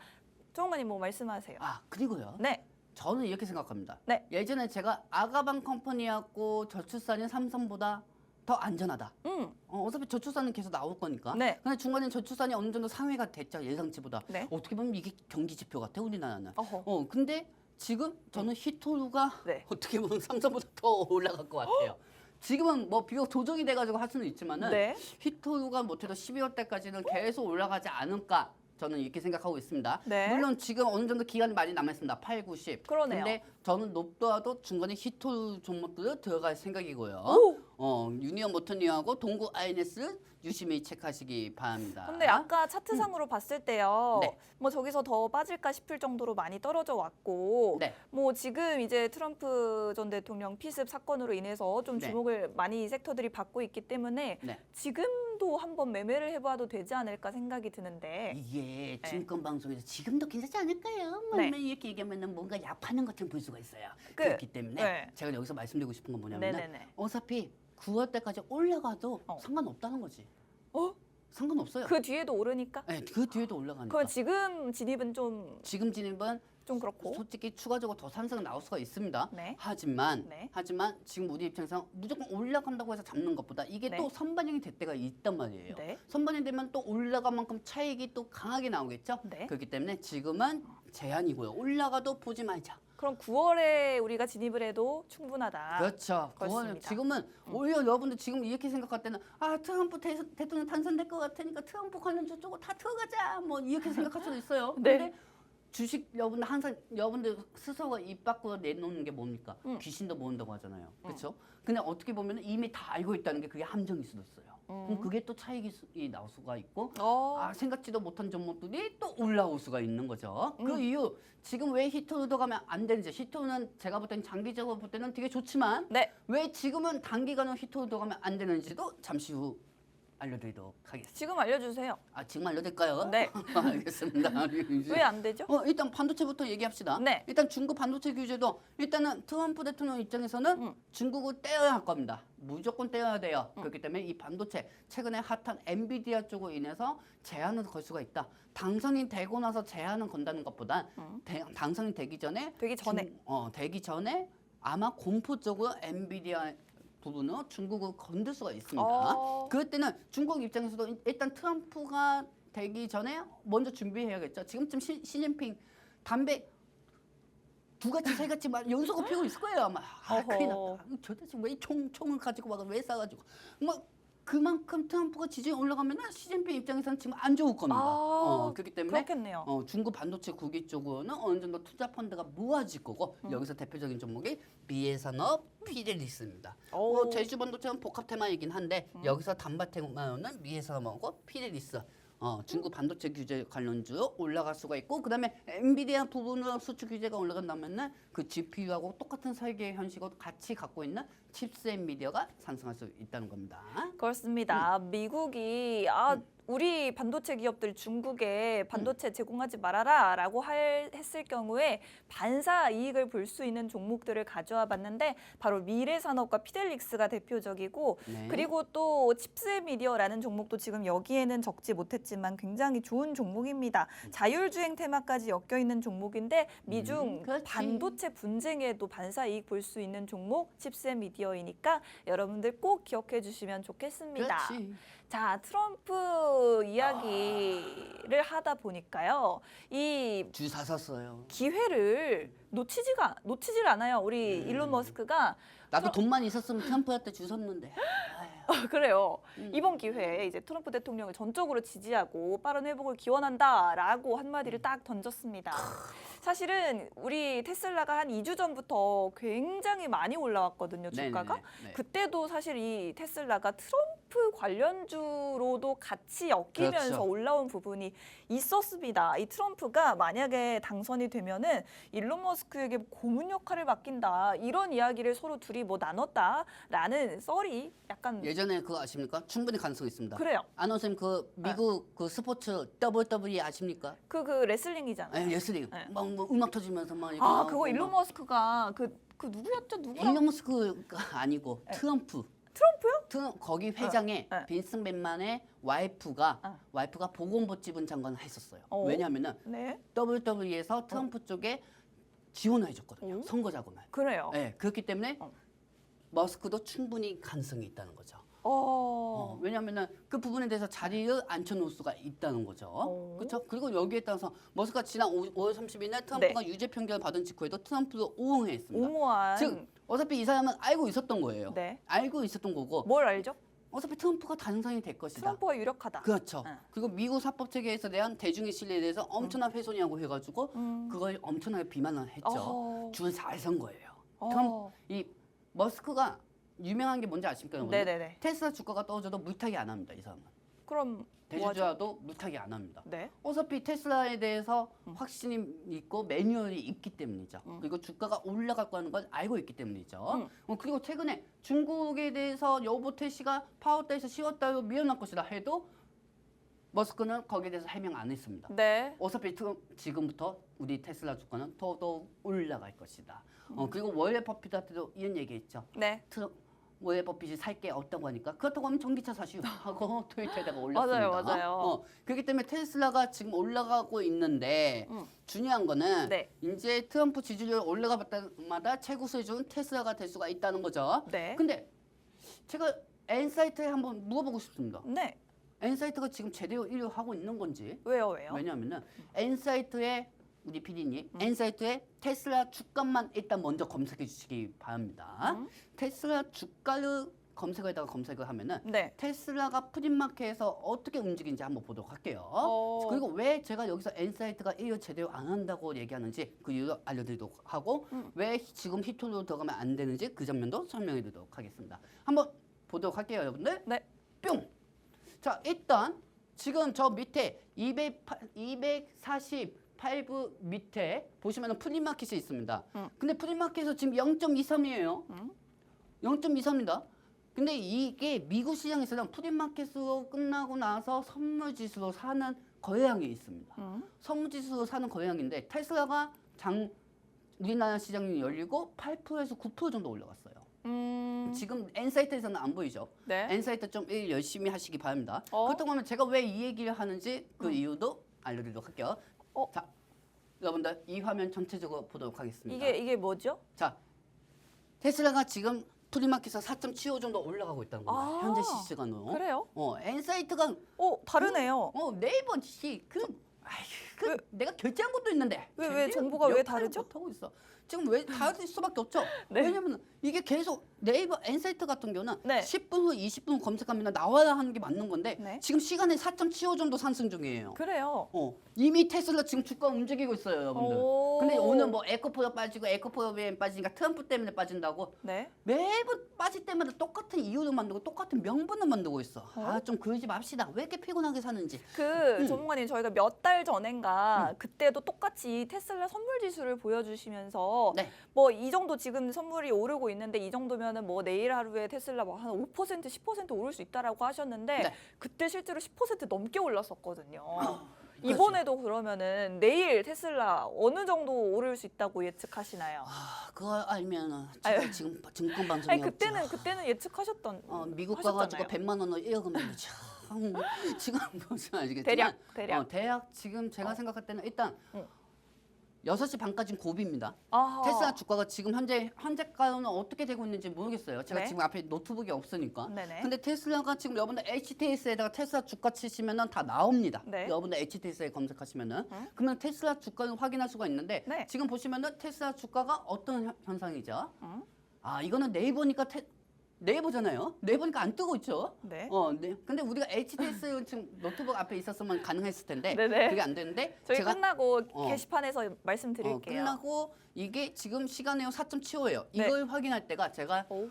정관님 뭐 말씀하세요? 그리고요. 네. 저는 이렇게 생각합니다. 네. 예전에 제가 아가방 컴퍼니하고 저출산이 삼성보다 더 안전하다. 어차피 저출산은 계속 나올 거니까. 네. 근데 중간에 저출산이 어느 정도 상회가 됐죠. 예상치보다. 네. 어떻게 보면 이게 경기 지표 같아 우리나라는. 어허. 근데 지금 저는 히토류가 네. 어떻게 보면 삼성보다 더 올라갈 것 같아요. 지금은 뭐 비록 조정이 돼가지고 할 수는 있지만은 네. 히토류가 못해도 12월 달까지는 계속 올라가지 않을까. 저는 이렇게 생각하고 있습니다. 네. 물론 지금 어느 정도 기간이 많이 남았습니다. 8, 9, 10. 그러네요. 근데 저는 높더라도 중간에 히토 종목들을 들어갈 생각이고요. 유니온 모터니하고 동구 INS 유심히 체크하시기 바랍니다. 근데 아까 차트상으로 봤을 때요. 네. 뭐 저기서 더 빠질까 싶을 정도로 많이 떨어져 왔고 네. 뭐 지금 이제 트럼프 전 대통령 피습 사건으로 인해서 좀 네. 주목을 많이 섹터들이 받고 있기 때문에 네. 지금도 한번 매매를 해봐도 되지 않을까 생각이 드는데 이게 증권 방송에서 지금도 괜찮지 않을까요? 네. 이렇게 얘기하면 뭔가 야파는 것처럼 볼 수가 있어요. 그, 그렇기 때문에 네. 제가 여기서 말씀드리고 싶은 건 뭐냐면 네네네. 어차피 9월 때까지 올라가도 상관없다는 거지. 상관없어요. 그 뒤에도 오르니까? 네, 그 뒤에도 올라가니까. 그럼 지금 진입은 좀 지금 진입은 그렇고. 솔직히 추가적으로 더 상승 나올 수가 있습니다. 네. 하지만 네. 지금 우리 입장에서 무조건 올라간다고 해서 잡는 것보다 이게 네. 또 선반영이 될 때가 있단 말이에요. 네. 선반영이 되면 또 올라간 만큼 차익이 또 강하게 나오겠죠. 네. 그렇기 때문에 지금은 제한이고요. 올라가도 보지 말자. 그럼 9월에 우리가 진입을 해도 충분하다. 그렇죠. 그렇습니다. 지금은 오히려 여러분들 지금 이렇게 생각할 때는 트럼프 대통령 당선될 것 같으니까 트럼프 관련주 쪽으로 다 들어가자 뭐 이렇게 생각할 수도 있어요. 네. 근데 주식 여러분들 항상 여러분들 스스로가 입 밖으로 내놓는 게 뭡니까? 귀신도 모른다고 하잖아요. 그렇죠? 근데 어떻게 보면 이미 다 알고 있다는 게 그게 함정일 수도 있어요. 그럼 그게 또 차익이 나올 수가 있고 생각지도 못한 종목들이 또 올라올 수가 있는 거죠. 그 이유 지금 왜 히토르도 가면 안 되는지 히토르는 제가 볼 때는 장기적으로 볼 때는 되게 좋지만 네. 왜 지금은 단기간으로 히토르도 가면 안 되는지도 잠시 후 알려드리도록 하겠습니다. 지금 알려주세요. 지금 알려드릴까요? 네. 알겠습니다. 왜 안 되죠? 일단 반도체부터 얘기합시다. 네. 일단 중국 반도체 규제도 일단은 트럼프 대통령 입장에서는 중국을 떼어야 할 겁니다. 무조건 떼어야 돼요. 그렇기 때문에 이 반도체 최근에 핫한 엔비디아 쪽으로 인해서 제한을 걸 수가 있다. 당선이 되고 나서 제한을 건다는 것보다 당선이 되기 전에 되기 전에 아마 공포적으로 엔비디아 부분은 중국을 건들 수가 있습니다. 그럴 때는 중국 입장에서도 일단 트럼프가 되기 전에 먼저 준비해야겠죠. 지금쯤 시진핑 담배 두 가지 세 가지 막 연속으로 피우고 있을 거예요. 아마 큰일 났다. 도대체 왜 총을 가지고 막 왜 쏴가지고 뭐 그만큼 트럼프가 지지율이 올라가면 시진핑 입장에서는 지금 안 좋을 겁니다. 그렇기 때문에 그렇겠네요. 중국 반도체 국기 쪽으로는 어느 정도 투자 펀드가 모아질 거고 여기서 대표적인 종목이 미래산업 피렐리스입니다. 제주 반도체는 복합 테마이긴 한데 여기서 단발 테마는 미래산업하고 피렐리스. 중국 반도체 규제 관련주 올라갈 수가 있고 그다음에 엔비디아 부분으로 수출 규제가 올라간다면은 그 GPU하고 똑같은 설계 현식을 같이 갖고 있는 칩셋 미디어가 상승할 수 있다는 겁니다. 그렇습니다. 미국이 우리 반도체 기업들 중국에 반도체 제공하지 말아라라고 했을 경우에 반사 이익을 볼 수 있는 종목들을 가져와 봤는데 바로 미래산업과 피델릭스가 대표적이고 그리고 또 칩셋 미디어라는 종목도 지금 여기에는 적지 못했지만 굉장히 좋은 종목입니다. 자율주행 테마까지 엮여 있는 종목인데 미중 반도체 분쟁에도 반사 이익 볼 수 있는 종목 칩셋 미디어이니까 여러분들 꼭 기억해 주시면 좋겠습니다. 자, 트럼프 이야기를 하다 보니까요. 이 주사 샀어요. 기회를 놓치질 않아요. 우리 일론 머스크가 나도 돈만 있었으면 트럼프한테 주웠는데. 그래요. 이번 기회에 이제 트럼프 대통령을 전적으로 지지하고 빠른 회복을 기원한다라고 한마디를 딱 던졌습니다. 사실은 우리 테슬라가 한 2주 전부터 굉장히 많이 올라왔거든요, 주가가. 네네네. 그때도 사실 이 테슬라가 트럼프 관련주로도 같이 엮이면서 그렇죠. 올라온 부분이 있었습니다. 이 트럼프가 만약에 당선이 되면은 일론 머스크에게 고문 역할을 맡긴다. 이런 이야기를 서로 둘이 뭐 나눴다라는 썰이 약간 예전에 그거 아십니까? 충분히 가능성이 있습니다. 그래요. 아나운서님 그 미국 그 스포츠 WWE 아십니까? 그 레슬링이잖아요. 레슬링. 네. 막 뭐 음악 터지면서 막 이렇게 아, 나오고 그거 일론 막. 머스크가 그 누구였죠? 누구랑? 일론 머스크가 아니고 트럼프. 트럼프요? 거기 회장의 네. 빈슨 백만의 와이프가 어. 보건복지부 장관을 했었어요. 어. 왜냐하면은 네. WWE에서 트럼프 쪽에 지원을 해줬거든요. 오. 선거 자금을. 그래요. 네, 그렇기 때문에 어. 머스크도 충분히 가능성이 있다는 거죠. 왜냐하면은 그 부분에 대해서 자리를 앉혀놓을 수가 있다는 거죠. 그렇죠? 그리고 여기에 따라서 머스크가 지난 5월 30일 날 트럼프가 유죄 편결을 받은 직후에도 트럼프를 옹호했습니다. 옹호한. 즉 어차피 이 사람은 알고 있었던 거예요. 네. 알고 있었던 거고 뭘 알죠? 어차피 트럼프가 당선이 될 것이다. 트럼프가 유력하다. 그렇죠. 응. 그리고 미국 사법 체계에서 대한 대중의 신뢰에 대해서 엄청난 훼손이라고 해가지고 음. 그걸 엄청나게 비난을 했죠. 어허. 줄 잘 선 거예요. 어. 이 머스크가 유명한 게 뭔지 아십니까? 여러분? 네네네. 테슬라 주가가 떨어져도 물타기 안 합니다. 이 사람은. 그럼 뭐 하죠? 대주주와도 물타기 안 합니다. 네. 어차피 테슬라에 대해서 확신이 있고 매뉴얼이 있기 때문이죠. 그리고 주가가 올라갈 거라는 걸 알고 있기 때문이죠. 그리고 최근에 중국에 대해서 여보테시가 파워다에서 10월달로 밀어낼 것이다 해도 머스크는 거기에 대해서 해명 안 했습니다. 네. 어차피 지금부터 우리 테슬라 주가는 더더욱 올라갈 것이다. 그리고 워렌 버핏한테도 이런 얘기했죠. 네. 워렌 버핏이 살 게 없다고 하니까 그렇다고 하면 전기차 사시오 하고 트위터에다가 올렸습니다. 맞아요. 그렇기 때문에 테슬라가 지금 올라가고 있는데 중요한 거는 네. 이제 트럼프 지지율 올라갈 때마다 최고 수준 테슬라가 될 수가 있다는 거죠. 네. 근데 제가 엔사이트에 한번 물어보고 싶습니다. 네. 엔사이트가 지금 제대로 일을 하고 있는 건지. 왜요? 왜냐하면은 엔사이트에 우리 PD님, 엔사이트에 테슬라 주가만 일단 먼저 검색해 주시기 바랍니다. 테슬라 주가를 검색을 하면은 네. 테슬라가 프리마켓에서 어떻게 움직이는지 한번 보도록 할게요. 그리고 왜 제가 여기서 엔사이트가 일을 제대로 안 한다고 얘기하는지 그 이유를 알려드리도록 하고 왜 지금 히토로 들어가면 안 되는지 그 장면도 설명해 드리도록 하겠습니다. 한번 보도록 할게요, 여러분들. 네. 뿅! 자, 일단 지금 저 밑에 248부 밑에 보시면 프리마켓이 있습니다. 근데 프리마켓에서 지금 0.23이에요. 0.23입니다. 근데 이게 미국 시장에서는 프리마켓으로 끝나고 나서 선물지수로 사는 거래량이 있습니다. 선물지수로 사는 거래량인데 테슬라가 우리나라 시장이 열리고 8%에서 9% 정도 올라갔어요. 지금 엔사이트에서는 안 보이죠. 네. 엔사이트 좀 일 열심히 하시기 바랍니다. 그렇다고 하면 제가 왜 이 얘기를 하는지 그 이유도 알려드리도록 할게요. 자, 여러분들 이 화면 전체적으로 보도록 하겠습니다. 이게 뭐죠? 자, 테슬라가 지금 프리마켓에서 4.75 정도 올라가고 있다는 겁니다. 아, 현재 실시간으로. 그래요? 엔사이트가 다르네요. 네이버 내가 결제한 것도 있는데 왜 정보가 왜 다르죠? 못하고 있어. 지금 왜 다를 수밖에 없죠. 네. 왜냐면 이게 계속 네이버 엔사이트 같은 경우는 네. 10분 후 20분 검색하면 나와야 하는 게 맞는 건데 네. 지금 시간에 4.75 정도 상승 중이에요. 그래요. 이미 테슬라 지금 주가 움직이고 있어요, 여러분들. 오. 근데 오늘 뭐 에코포가 빠지고 에코포에 빠지니까 트럼프 때문에 빠진다고 네. 매번 빠질 때마다 똑같은 이유를 만들고 똑같은 명분을 만들고 있어. 좀 그러지 맙시다. 왜 이렇게 피곤하게 사는지. 전문가님 저희가 몇 달 전인가 그때도 똑같이 테슬라 선물 지수를 보여주시면서 네. 뭐 이 정도 지금 선물이 오르고 있는데 이 정도면은 뭐 내일 하루에 테슬라 뭐 한 5% 10% 오를 수 있다라고 하셨는데 네. 그때 실제로 10% 넘게 올랐었거든요. 그렇죠. 이번에도 그러면은 내일 테슬라 어느 정도 오를 수 있다고 예측하시나요? 그걸 알면은 제가 지금 증권 방송이 아니 그때는 예측하셨던 미국 가가지고 하셨잖아요. 100만 원을 잃어가면 지금 보시면 아시겠지만 대략. 대략 지금 제가 생각할 때는 일단 6시 반까지는 고비입니다. 아하. 테슬라 주가가 지금 현재가는 어떻게 되고 있는지 모르겠어요. 제가 네. 지금 앞에 노트북이 없으니까. 네네. 근데 테슬라가 지금 여러분들 HTS에다가 테슬라 주가 치시면은 다 나옵니다. 네. 여러분들 HTS에 검색하시면은 응? 그러면 테슬라 주가를 확인할 수가 있는데 네. 지금 보시면은 테슬라 주가가 어떤 현상이죠? 응? 아 이거는 네이버니까 네이버잖아요. 네이버니까 안 뜨고 있죠. 네. 네. 근데 우리가 HTS 지금 노트북 앞에 있었으면 가능했을 텐데 네네. 그게 안 되는데 저희 제가 끝나고 게시판에서 말씀드릴게요. 끝나고 이게 지금 시간에요 4.75예요. 네. 이걸 확인할 때가 제가 오.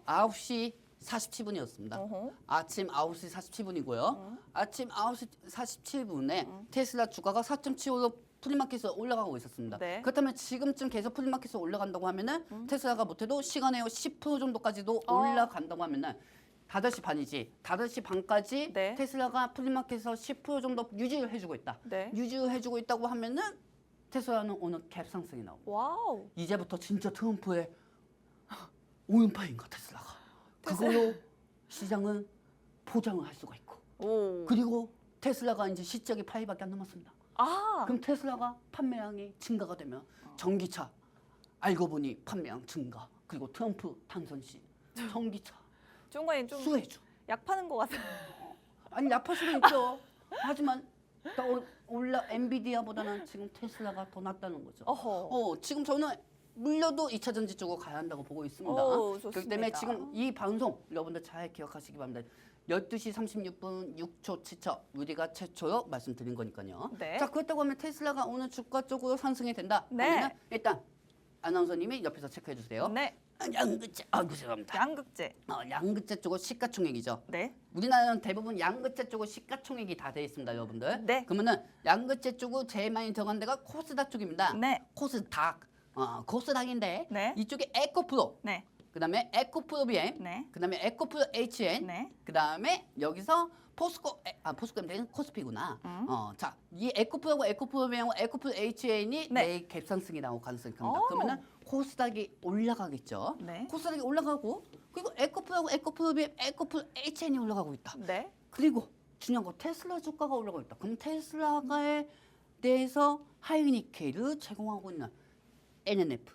9시 47분이었습니다. 어허. 아침 9시 47분이고요. 아침 9시 47분에 테슬라 주가가 4.75로 프리마켓에서 올라가고 있었습니다. 네. 그렇다면 지금쯤 계속 프리마켓에서 올라간다고 하면은 테슬라가 못해도 시간에요 10% 정도까지도 어. 올라간다고 하면은 5시 반이지. 5시 반까지 네. 테슬라가 프리마켓에서 10% 정도 유지를 해주고 있다. 네. 유지해주고 있다고 하면은 테슬라는 오늘 갭 상승이 나옵니다. 와우. 이제부터 진짜 트럼프의 오른팔인가 테슬라가. 그걸로 시장은 포장을 할 수가 있고. 오. 그리고 테슬라가 이제 시적이 8일밖에 안 남았습니다. 아. 그럼 테슬라가 판매량이 증가가 되면 전기차 알고 보니 판매량 증가. 그리고 트럼프 당선 시 전기차 중간에 좀 수혜주. 약 파는 것 같아요. 아니 나쁠 수도 있죠. 하지만 더 엔비디아보다는 지금 테슬라가 더 낫다는 거죠. 어허. 지금 저는 물려도 2차 전지 쪽으로 가야 한다고 보고 있습니다. 오, 그렇기 때문에 좋습니다. 지금 이 방송 여러분들 잘 기억하시기 바랍니다. 12시 36분 6초 7초 우리가 최초로 말씀드린 거니까요. 네. 자 그렇다고 하면 테슬라가 오늘 주가 쪽으로 상승이 된다. 네. 하면은 일단 아나운서님이 옆에서 체크해 주세요. 네. 양극재, 죄송합니다. 양극재. 양극재 쪽은 시가총액이죠. 네. 우리나라는 대부분 양극재 쪽은 시가총액이 다 되어 있습니다, 여러분들. 네. 그러면은 양극재 쪽으로 제일 많이 들어간 데가 코스닥 쪽입니다. 네. 코스닥. 코스닥인데 네. 이쪽에 에코프로, 네. 그다음에 에코프로 BM, 네. 그다음에 에코프로 HN, 네. 그다음에 여기서 포스코엠 코스피구나. 자, 이 에코프로하고 에코프로 BM하고 에코프로 HN이 네. 내일 갭상승이 나올 가능성이 큽니다. 오. 그러면은 코스닥이 올라가겠죠. 네. 코스닥이 올라가고 그리고 에코프로하고 에코프로 BM, 에코프로 HN이 올라가고 있다. 네. 그리고 중요한 거 테슬라 주가가 올라가고 있다. 그럼 테슬라에 대해서 하이니케이를 제공하고 있는 NNF,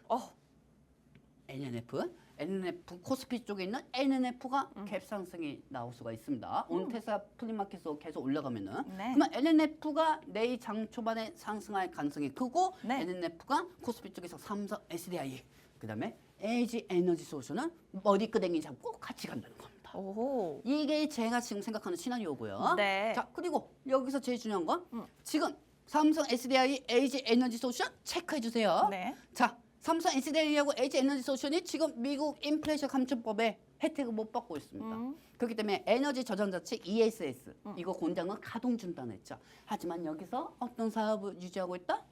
NNF 코스피 쪽에 있는 NNF가 갭 상승이 나올 수가 있습니다. 오늘 테슬라 프리마켓으로 계속 올라가면은 네. 그러면 NNF가 내일 장 초반에 상승할 가능성이 크고 네. NNF가 코스피 쪽에서 삼성 SDI 그다음에 LG 에너지 솔루션은 머리끄댕이 잡고 같이 간다는 겁니다. 오호. 이게 제가 지금 생각하는 시나리오고요. 네. 자 그리고 여기서 제일 중요한 건 지금 삼성 SDI, LG 에너지 솔루션 체크해 주세요. 네. 자 삼성 SDI하고 LG 에너지 솔루션이 지금 미국 인플레이션 감축법에 혜택을 못 받고 있습니다. 그렇기 때문에 에너지 저장자체 ESS 이거 공장은 가동 중단을 했죠. 하지만 여기서 어떤 사업을 유지하고 있다?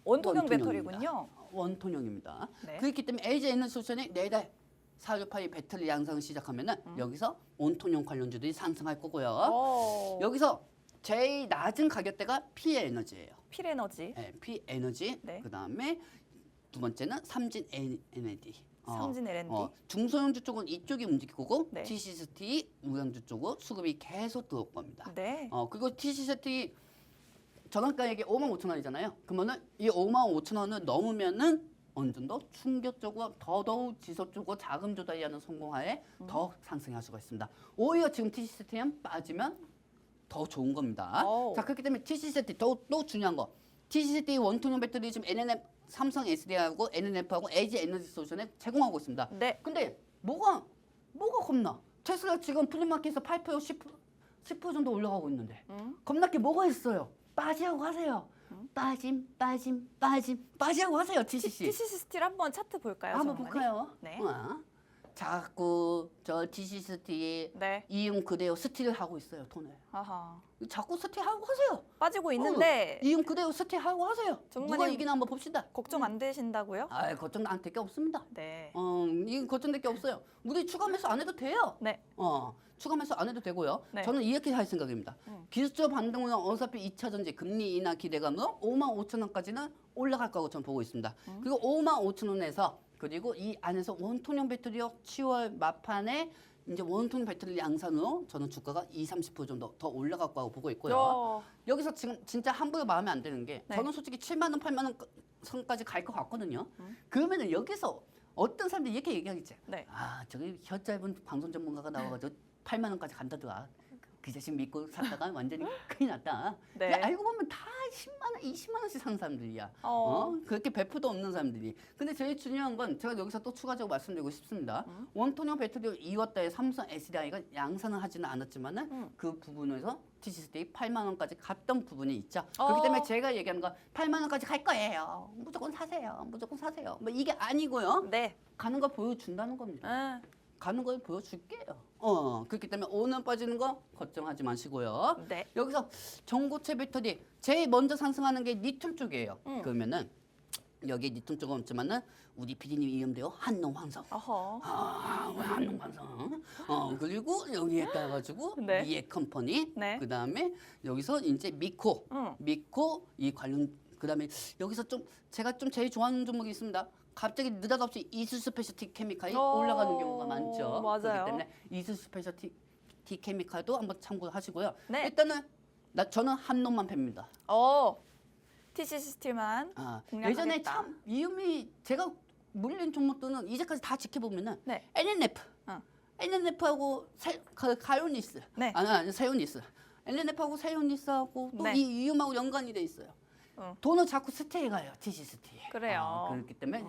원통형 원통형입니다. 배터리군요. 원통형입니다. 네. 그렇기 때문에 LG 에너지 솔루션이 내달 468이 배터리 양상을 시작하면은 여기서 원통형 관련주들이 상승할 거고요. 여기서 제일 낮은 가격대가 P에너지예요. 필에너지. 네, P에너지. 네. 그다음에 두 번째는 삼진 N&D. 삼진 L&D. 중소형주 쪽은 이쪽이 움직일 거고 네. TCST 우량주 쪽은 수급이 계속 들어올 겁니다. 네. 그리고 TCST 전환가액이 55,000원이잖아요. 그러면은 이 55,000원을 넘으면은 어느 정도 충격적으로 더더욱 지속적으로 자금 조달이 하는 성공하에 더 상승할 수가 있습니다. 오히려 지금 TCST는 빠지면 더 좋은 겁니다. 오. 자 그렇기 때문에 TCST 또 중요한 거 TCST 원통형 배터리 지금 NNF 삼성 SDI하고 NNF하고 LG 에너지 솔루션에 제공하고 있습니다. 네. 근데 뭐가 겁나? 테슬라 지금 프리마켓에서 8% 10% 정도 올라가고 있는데 겁날 게 뭐가 있어요? 빠지라고 하세요. 빠지라고 하세요. TCC. TCC 스틸 한번 차트 볼까요? 한번 정원이? 볼까요? 네. 자꾸 저 TCST 네. 이용 그대로 스틸을 하고 있어요. 돈을. 아하. 자꾸 스틸하고 하세요. 빠지고 있는데 이용 그대로 스틸하고 하세요. 정말 누가 이기나 한번 봅시다. 걱정 안 되신다고요? 걱정 안 될 게 없습니다. 네. 이건 걱정될 게 없어요. 우리 추가 매수 안 해도 돼요. 네. 추가 매수 안 해도 되고요. 네. 저는 이렇게 할 생각입니다. 기술적 반등은 어차피 2차 전지 금리 인하 기대감으로 55,000원까지는 올라갈 거라고 저는 보고 있습니다. 그리고 55,000원에서 그리고 이 안에서 원통형 배터리요 10월 막판에 이제 원통 배터리 양산으로 저는 주가가 20-30% 정도 더 올라갈 거라고 보고 있고요. 어, 여기서 지금 진짜 함부로 마음에 안 드는 게 네. 저는 솔직히 7만 원, 8만 원 선까지 갈 것 같거든요. 그러면은 여기서 어떤 사람들이 이렇게 얘기하겠지. 네. 아, 저기 혀 짧은 방송 전문가가 나와가지고 8만 원까지 간다더라. 그 자식 믿고 샀다가 완전히 큰일 났다. 네. 근데 알고 보면 다 10만 원, 20만 원씩 사는 사람들이야. 그렇게 배포도 없는 사람들이. 근데 제일 중요한 건 제가 여기서 또 추가적으로 말씀드리고 싶습니다. 원통형 배터리 2월달에 삼성 SDI가 양산을 하지는 않았지만은 그 부분에서 TCSD 8만 원까지 갔던 부분이 있죠. 그렇기 때문에 제가 얘기하는 건 8만 원까지 갈 거예요. 무조건 사세요. 무조건 사세요. 뭐 이게 아니고요. 네. 가는 거 보여준다는 겁니다. 가는 걸 보여줄게요. 그렇기 때문에 오늘 빠지는 거 걱정하지 마시고요. 네. 여기서 전고체 배터리 제일 먼저 상승하는 게 리튬 쪽이에요. 그러면은 여기 리튬 쪽은 없지만은 우리 PD님 이름대로 한농환성. 어허. 왜 한농환성? 그리고 여기에 따라가지고 네. 미에 컴퍼니. 네. 그 다음에 여기서 이제 미코. 응. 미코 이 관련. 그 다음에 여기서 좀 제가 좀 제일 좋아하는 종목이 있습니다. 갑자기 느닷없이 이수 스페셜티 케미칼이 올라가는 경우가 많죠. 맞아요. 그렇기 때문에 이수 스페셜티 케미칼도 한번 참고를 하시고요. 네. 일단은 저는 한 놈만 팹니다. TCC 스틸만 공략하겠다. 예전에 참 이음이 제가 물린 종목들은 이제까지 다 지켜보면은 네. NNF, 어. NNF하고 가요니스, 네. 아니 세요니스, NNF하고 세요니스하고 또 네. 이 이음하고 연관이 돼 있어요. 돈을 자꾸 스테이 가요, TC 스테이. 그래요. 그렇기 때문에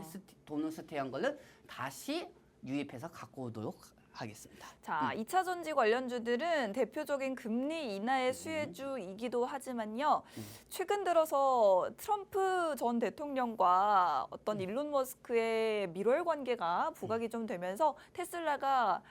돈을 스테이한 거를 다시 유입해서 갖고 오도록 하겠습니다. 자, 2차 전지 관련주들은 대표적인 금리 인하의 수혜주이기도 하지만요. 최근 들어서 트럼프 전 대통령과 어떤 일론 머스크의 밀월 관계가 부각이 좀 되면서 테슬라가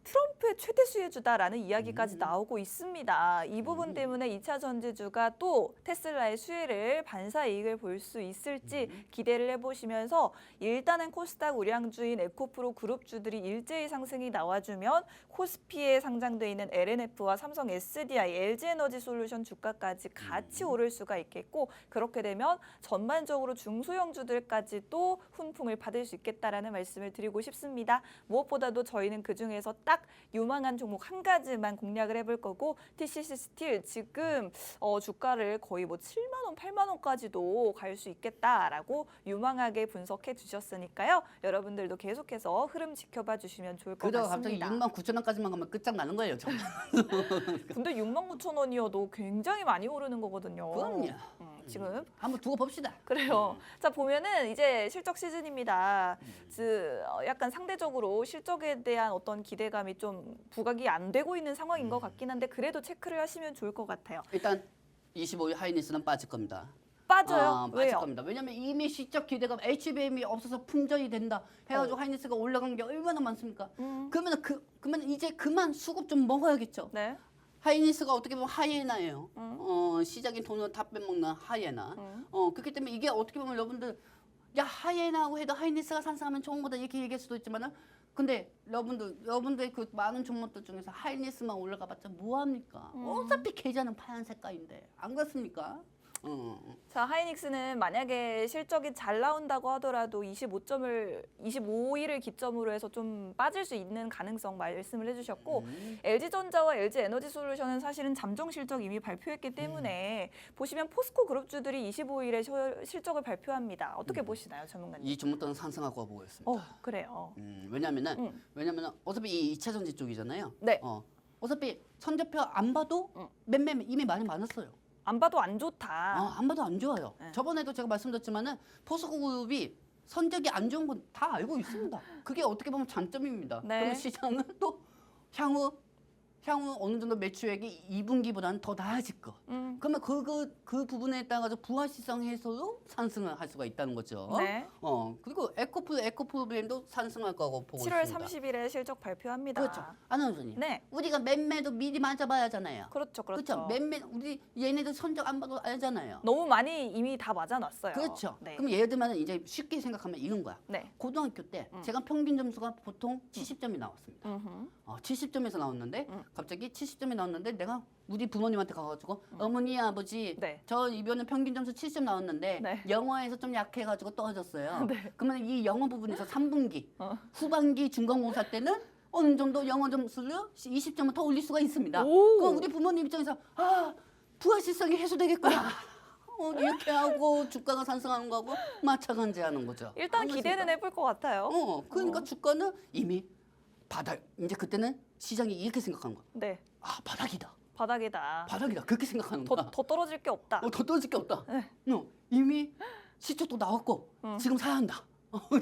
트럼프의 최대 수혜주다라는 이야기까지 나오고 있습니다. 이 부분 때문에 2차 전지주가 또 테슬라의 수혜를 반사 이익을 볼 수 있을지 기대를 해보시면서 일단은 코스닥 우량주인 에코프로 그룹주들이 일제히 상승이 나와주면 코스피에 상장돼 있는 LNF와 삼성 SDI, LG에너지솔루션 주가까지 같이 오를 수가 있겠고 그렇게 되면 전반적으로 중소형주들까지 또 훈풍을 받을 수 있겠다라는 말씀을 드리고 싶습니다. 무엇보다도 저희는 그중에서 딱 유망한 종목 한 가지만 공략을 해볼 거고 TCC 스틸 지금 주가를 거의 뭐 7만 원, 8만 원까지도 갈 수 있겠다라고 유망하게 분석해 주셨으니까요. 여러분들도 계속해서 흐름 지켜봐 주시면 좋을 것 그러다가 갑자기 같습니다. 6만 9천 원까지만 가면 끝장나는 거예요. 정말. 근데 6만 9천 원이어도 굉장히 많이 오르는 거거든요. 그럼요. 지금 한번 두고 봅시다. 그래요. 자 보면은 이제 실적 시즌입니다. 약간 상대적으로 실적에 대한 어떤 기대감이 좀 부각이 안 되고 있는 상황인 것 같긴 한데 그래도 체크를 하시면 좋을 것 같아요. 일단 25일 하이니스는 빠질 겁니다. 빠져요? 빠질 왜요? 겁니다. 왜냐면 이미 시적 기대감 HBM이 없어서 품절이 된다 해가지고 하이니스가 올라간 게 얼마나 많습니까? 그러면 이제 그만 수급 좀 먹어야겠죠. 네. 하이니스가 어떻게 보면 하이에나예요. 시작인 돈을 다 빼먹는 하이에나. 그렇기 때문에 이게 어떻게 보면 여러분들 야 하이에나하고 해도 하이니스가 상승하면 좋은 거다 이렇게 얘기할 수도 있지만은 근데 여러분들 그 많은 종목들 중에서 하이니스만 올라가봤자 뭐합니까? 어차피 계좌는 파란 색깔인데 안 그렇습니까? 자, 하이닉스는 만약에 실적이 잘 나온다고 하더라도 25일을 기점으로 해서 좀 빠질 수 있는 가능성 말씀을 해주셨고 LG전자와 LG에너지솔루션은 사실은 잠정 실적 이미 발표했기 때문에 보시면 포스코 그룹주들이 25일에 실적을 발표합니다. 어떻게 보시나요, 전문가님? 이 종목들은 상승할 거라고 보고 있습니다. 그래요. 왜냐면은 어차피 이 2차 전지 쪽이잖아요. 네. 어차피 선제표 안 봐도 매매 이미 많이 많았어요. 안 봐도 안 좋다. 안 봐도 안 좋아요. 네. 저번에도 제가 말씀드렸지만은 포스코 그룹이 선적이 안 좋은 건 다 알고 있습니다. 그게 어떻게 보면 장점입니다. 네. 그러면 시장은 또 향후 어느 정도 매출액이 2분기보다는 더 나아질 거. 그러면 그 부분에 따라 부가시장 해소로 상승을 할 수가 있다는 거죠. 네. 그리고 에코프로그램도 상승할 거고 보고 7월 있습니다. 30일에 실적 발표합니다. 그렇죠. 아나운서님. 네. 우리가 매매도 미리 맞아봐야 하잖아요. 그렇죠. 그렇죠. 매매 우리 얘네들 선적 안 봐도 알잖아요. 너무 많이 이미 다 맞아놨어요. 그렇죠. 네. 그럼 예를 들면 이제 쉽게 생각하면 이런 거야. 네. 고등학교 때 제가 평균 점수가 보통 70점이 나왔습니다. 70점에서 나왔는데 갑자기 70점이 나왔는데 내가 우리 부모님한테 가가지고 어머니 아버지 네. 저 이번에 평균 점수 70점 나왔는데 네. 영어에서 좀 약해가지고 떨어졌어요. 네. 그러면 이 영어 부분에서 3분기 후반기 중간고사 때는 어느 정도 영어 점수를 20점을 더 올릴 수가 있습니다. 오. 그럼 우리 부모님 입장에서 부가실성이 해소되겠구나. 이렇게 하고 주가가 상승하는 거하고 마찬가지하는 거죠. 일단 기대는 해볼 것 같아요. 그러니까 주가는 이미 바닥. 이제 그때는 시장이 이렇게 생각하는 거야. 네, 바닥이다. 바닥이다. 바닥이다. 그렇게 생각하는 거야. 더 떨어질 게 없다. 더 떨어질 게 없다. 네. 이미 시초도 나왔고 지금 사야 한다.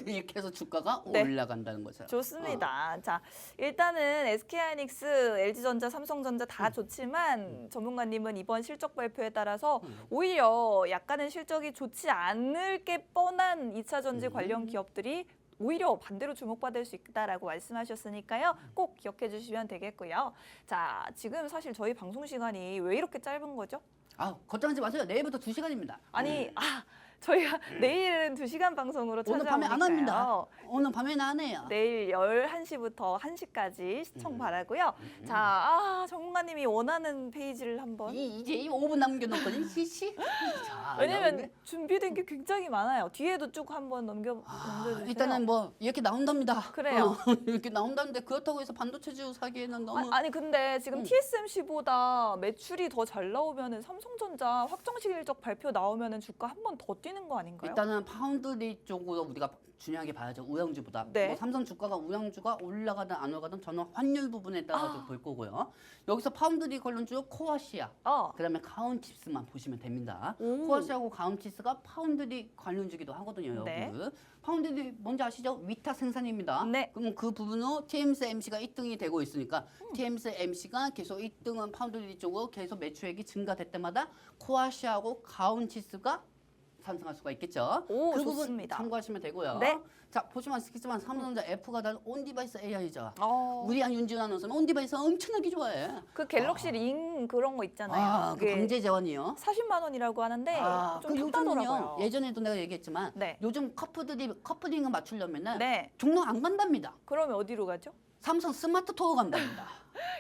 이렇게 해서 주가가 네. 올라간다는 거죠. 좋습니다. 자, 일단은 SK하이닉스, LG전자, 삼성전자 다 좋지만 전문가님은 이번 실적 발표에 따라서 오히려 약간은 실적이 좋지 않을 게 뻔한 2차 전지 관련 기업들이 오히려 반대로 주목받을 수 있다라고 말씀하셨으니까요. 꼭 기억해 주시면 되겠고요. 자, 지금 사실 저희 방송 시간이 왜 이렇게 짧은 거죠? 걱정하지 마세요. 내일부터 2시간입니다. 아니, 저희가 내일은 2시간 방송으로 오늘 찾아오니까요. 밤에 안 합니다. 오늘 밤에는 안 해요. 내일 11시부터 1시까지 시청 바라고요. 자, 전문가님이 원하는 페이지를 한번. 이제 5분 남겨놓거든. 시시. 자, 왜냐면 여러분들. 준비된 게 굉장히 많아요. 뒤에도 쭉 한번 넘겨주세요. 일단은 뭐 이렇게 나온답니다. 그래요. 이렇게 나온다는데 그렇다고 해서 반도체주 사기에는 너무 아니 근데 지금 TSMC보다 매출이 더 잘 나오면은 삼성전자 확정식 일적 발표 나오면은 주가 한 번 더 뛰는 거 아닌가요? 일단은 파운드리 쪽으로 우리가 중요하게 봐야죠. 우량주보다. 네. 뭐 삼성 주가가 우량주가 올라가든 안 올라가든 저는 환율 부분에 따라서 볼 거고요. 여기서 파운드리 관련주 코아시아, 그다음에 가온칩스만 보시면 됩니다. 오. 코아시아하고 가온칩스가 파운드리 관련주기도 하거든요. 네. 여러분. 파운드리 뭔지 아시죠? 위탁 생산입니다. 네. 그럼 그 부분으로 TSMC가 1등이 되고 있으니까 TSMC가 계속 1등은 파운드리 쪽으로 계속 매출액이 증가될 때마다 코아시아하고 가온칩스가 상승할 수가 있겠죠. 오, 그 부분 좋습니다. 참고하시면 되고요. 네. 자, 보시면 아시겠지만 삼성전자 F가 다른 온디바이스 AI죠. 우리 우리 윤지은 아나운서는 온디바이스 엄청나게 좋아해. 그 갤럭시 링 그런 거 있잖아요. 그 강제 재원이요. 40만 원이라고 하는데 좀 그 요즘은요. 탑하더라고요. 예전에도 내가 얘기했지만 네. 요즘 커플링을 맞추려면은 네. 종로 안 간답니다. 그러면 어디로 가죠? 삼성 스마트 투어 간답니다.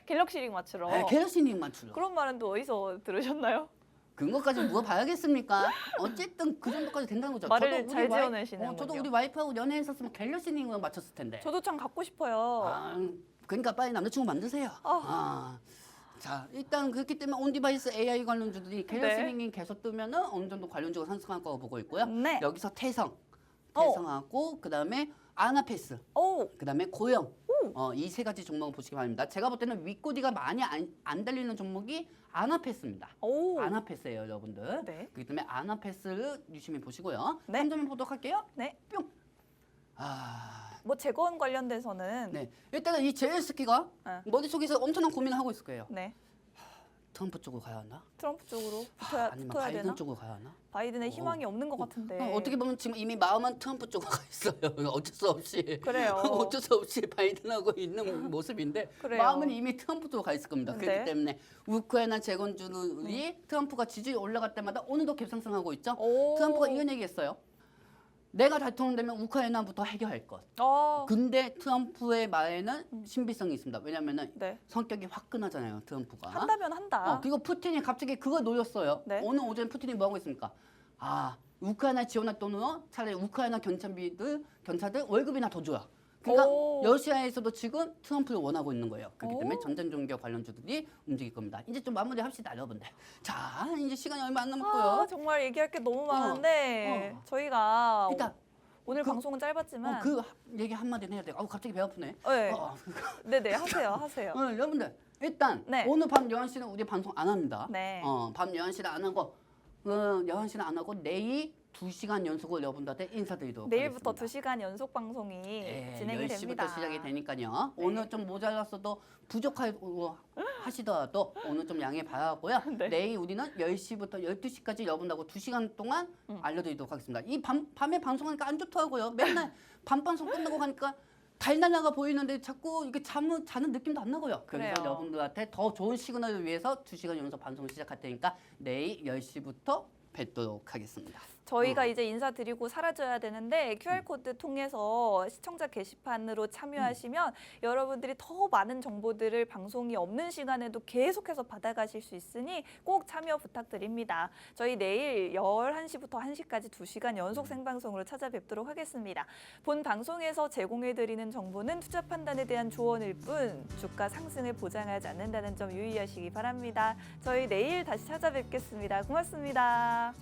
갤럭시 링 맞추러. 네, 갤럭시링 맞추러. 그런 말은 또 어디서 들으셨나요? 그거까지 물어봐야겠습니까? 어쨌든 그 정도까지 된다는 거죠. 말을 저도 우리 잘 지어내시는군요. 저도 우리 와이프하고 연애했었으면 갤럭시링을 맞췄을 텐데. 저도 참 갖고 싶어요. 그러니까 빨리 남자친구 만드세요. 자, 일단 그렇기 때문에 온디바이스 AI 관련주들이 갤럭시링이 계속 뜨면은 어느 정도 관련주가 상승할 거라고 보고 있고요. 네. 여기서 태성하고 그다음에 아나페스, 그다음에 고영. 이 세 가지 종목을 보시기 바랍니다. 제가 볼 때는 윗꼬리가 많이 안 달리는 종목이 아나페스입니다. 아나페스예요, 여러분들. 네. 그렇기 때문에 아나페스를 유심히 보시고요. 네. 한 점을 보도록 할게요. 네. 뿅. 뭐 재건 관련돼서는 네. 일단은 이 제일스키가 머릿속에서 엄청난 고민을 하고 있을 거예요. 네. 트럼프 쪽으로 가야 하나? 트럼프 쪽으로 아니면 붙어야 바이든 되나? 쪽으로 가야 하나? 바이든의 희망이 없는 것 같은데. 어떻게 보면 지금 이미 마음은 트럼프 쪽으로 가 있어요. 어쩔 수 없이. 그래요. 어쩔 수 없이 바이든하고 있는 모습인데 그래요. 마음은 이미 트럼프 쪽으로 가 있을 겁니다. 그렇기 네. 때문에 우크라이나 재건주들이 트럼프가 지지율이 올라갈 때마다 오늘도 갭상승하고 있죠. 트럼프가 이런 얘기했어요. 내가 대통령 되면 우크라이나부터 해결할 것. 근데 트럼프의 말에는 신빙성이 있습니다. 왜냐면은 네. 성격이 화끈하잖아요, 트럼프가. 한다면 한다. 그리고 푸틴이 갑자기 그걸 노렸어요. 네. 오늘 오전에 푸틴이 뭐 하고 있습니까? 우크라이나 지원할 돈으로 차라리 우크라이나 경찰들 월급이나 더 줘라. 그러니까 러시아에서도 지금 트럼프를 원하고 있는 거예요. 그렇기 때문에 전쟁 종교 관련주들이 움직일 겁니다. 이제 좀 마무리합시다, 여러분들. 자, 이제 시간이 얼마 안 남았고요. 정말 얘기할 게 너무 많은데 저희가 일단 오늘 방송은 짧았지만 그 얘기 한마디는 해야 돼요. 갑자기 배 아프네. 네. 네네 하세요. 여러분들 일단 네. 오늘 밤 11시는 우리 방송 안 합니다. 네. 밤 11시는 안 하고 11시는 안 하고 내일 2시간 연속으로 여러분들한테 인사드리도록 내일부터 하겠습니다. 2시간 연속 방송이 진행이 10시부터 됩니다. 시작이 되니까요. 네. 오늘 좀 모자랐어도 부족하고 하시더라도 오늘 좀 양해 바라고요. 네. 내일 우리는 10시부터 12시까지 여러분하고 2시간 동안 알려드리도록 하겠습니다. 이 밤에 방송하니까 안 좋더라고요. 맨날 밤방송 끝나고 가니까 달달나가 보이는데 자꾸 이게 자는 느낌도 안 나고요. 그래서 그래요. 여러분들한테 더 좋은 시그널을 위해서 2시간 연속 방송 시작할 테니까 내일 10시부터 뵙도록 하겠습니다. 저희가 이제 인사드리고 사라져야 되는데 QR코드 통해서 시청자 게시판으로 참여하시면 여러분들이 더 많은 정보들을 방송이 없는 시간에도 계속해서 받아가실 수 있으니 꼭 참여 부탁드립니다. 저희 내일 11시부터 1시까지 2시간 연속 생방송으로 찾아뵙도록 하겠습니다. 본 방송에서 제공해드리는 정보는 투자 판단에 대한 조언일 뿐 주가 상승을 보장하지 않는다는 점 유의하시기 바랍니다. 저희 내일 다시 찾아뵙겠습니다. 고맙습니다.